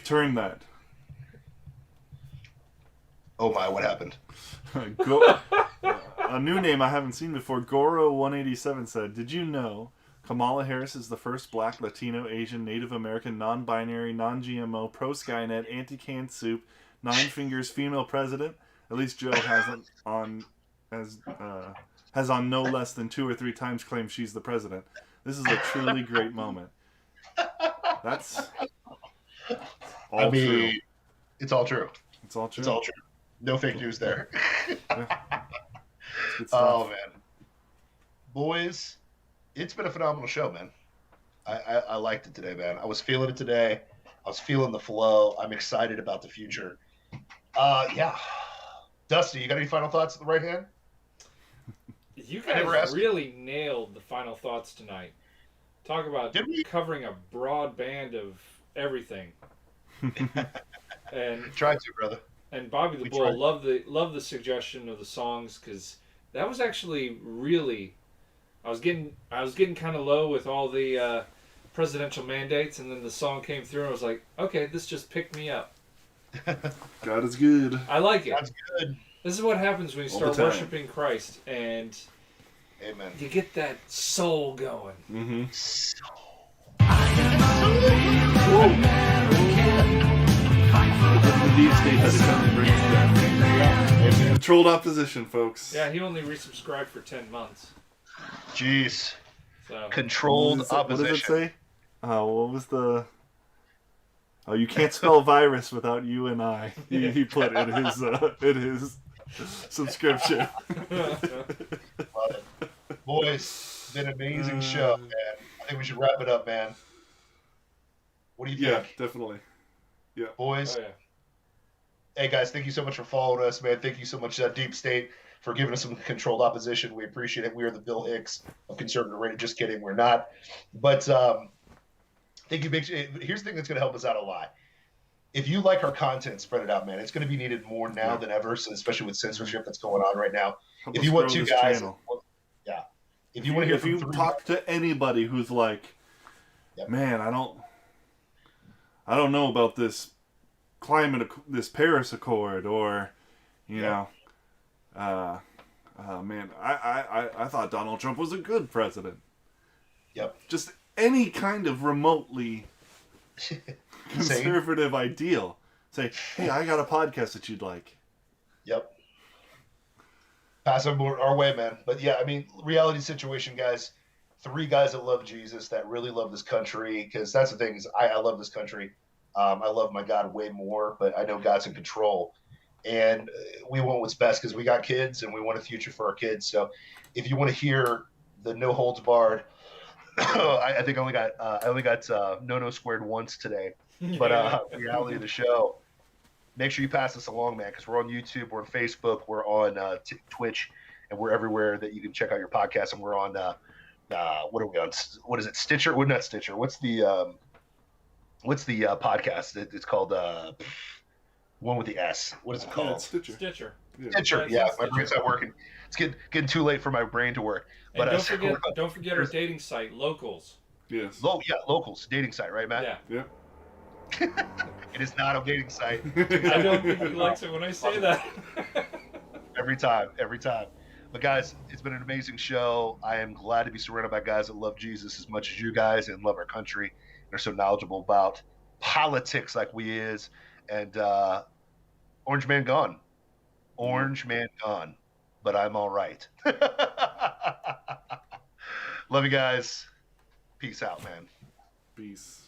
turned that. Oh my, what happened? A new name I haven't seen before. Goro187 said, did you know Kamala Harris is the first Black, Latino, Asian, Native American, non-binary, non-GMO, pro-Skynet, anti-canned soup, 9 fingers female president? At least Joe has on no less than 2 or 3 times claimed she's the president. This is a truly great moment. That's all true. It's all true. It's all true. It's all true. No fake news there. Yeah. Good Oh stuff. man, boys, it's been a phenomenal show, man. I liked it today, man. I was feeling it today. I was feeling the flow. I'm excited about the future. Yeah. Dusty, you got any final thoughts at the right hand? You I never guys asked really nailed the final thoughts tonight. Talk about Did we? covering a broad band of everything. And Tried to, brother. and Bobby the We Bull, tried. love the suggestion of the songs, because that was actually really. I was getting kind of low with all the presidential mandates, and then the song came through, and I was like, okay, this just picked me up. God is good. I like it. That's good. This is what happens when you All the start time. worshiping Christ, and Amen. you get that soul going. Mm-hmm. The deep state has come and bring us down. Controlled opposition, folks. Yeah, he only resubscribed for 10 months. Jeez. So Controlled What opposition. does it say? What was the... Oh, you can't spell virus without you and I. He put in his subscription. Love it. Boys, it's been an amazing show, man. I think we should wrap it up, man. What do you Yeah, think? definitely. Yeah. Boys, Oh, yeah. hey guys, thank you so much for following us, man. Thank you so much, Deep State, for giving us some controlled opposition. We appreciate it. We are the Bill Hicks of Conservative Radio. Just kidding, we're not. But thank you. Here's the thing that's going to help us out a lot. If you like our content, spread it out, man. It's going to be needed more now than ever, so especially with censorship that's going on right now. Help If us you want grow two this guys, channel. yeah. If you want to hear If from you three, talk to anybody who's like, Yep. man, I don't know about this this Paris Accord, or you know, man, I thought Donald Trump was a good president. Yep. Just any kind of remotely conservative ideal. Say, hey, I got a podcast that you'd like. Yep. Pass them our way, man. But yeah, I mean, reality situation, guys. Three guys that love Jesus, that really love this country, because that's the thing is I love this country. I love my God way more, but I know God's in control. And we want what's best because we got kids and we want a future for our kids. So if you want to hear the no holds barred, I think I only got no squared once today. But reality of the show, make sure you pass this along, man, because we're on YouTube, we're on Facebook, we're on Twitch, and we're everywhere that you can check out your podcast. And we're on what are we on? What is it? Stitcher? Well, not Stitcher. What's the podcast? It's called one with the S. What is it called? Yeah, it's Stitcher. Stitcher. Stitcher. Yeah, my brain's not working. It's getting too late for my brain to work. And But don't forget our dating site, Locals. Yes. Locals dating site, right, Matt? Yeah. Yeah. It is not a dating site. I don't think he likes it when I say that. Every time. But guys, it's been an amazing show. I am glad to be surrounded by guys that love Jesus as much as you guys and love our country and are so knowledgeable about politics like we is. And Orange Man gone. Orange Man gone. But I'm all right. Love you guys. Peace out, man. Peace.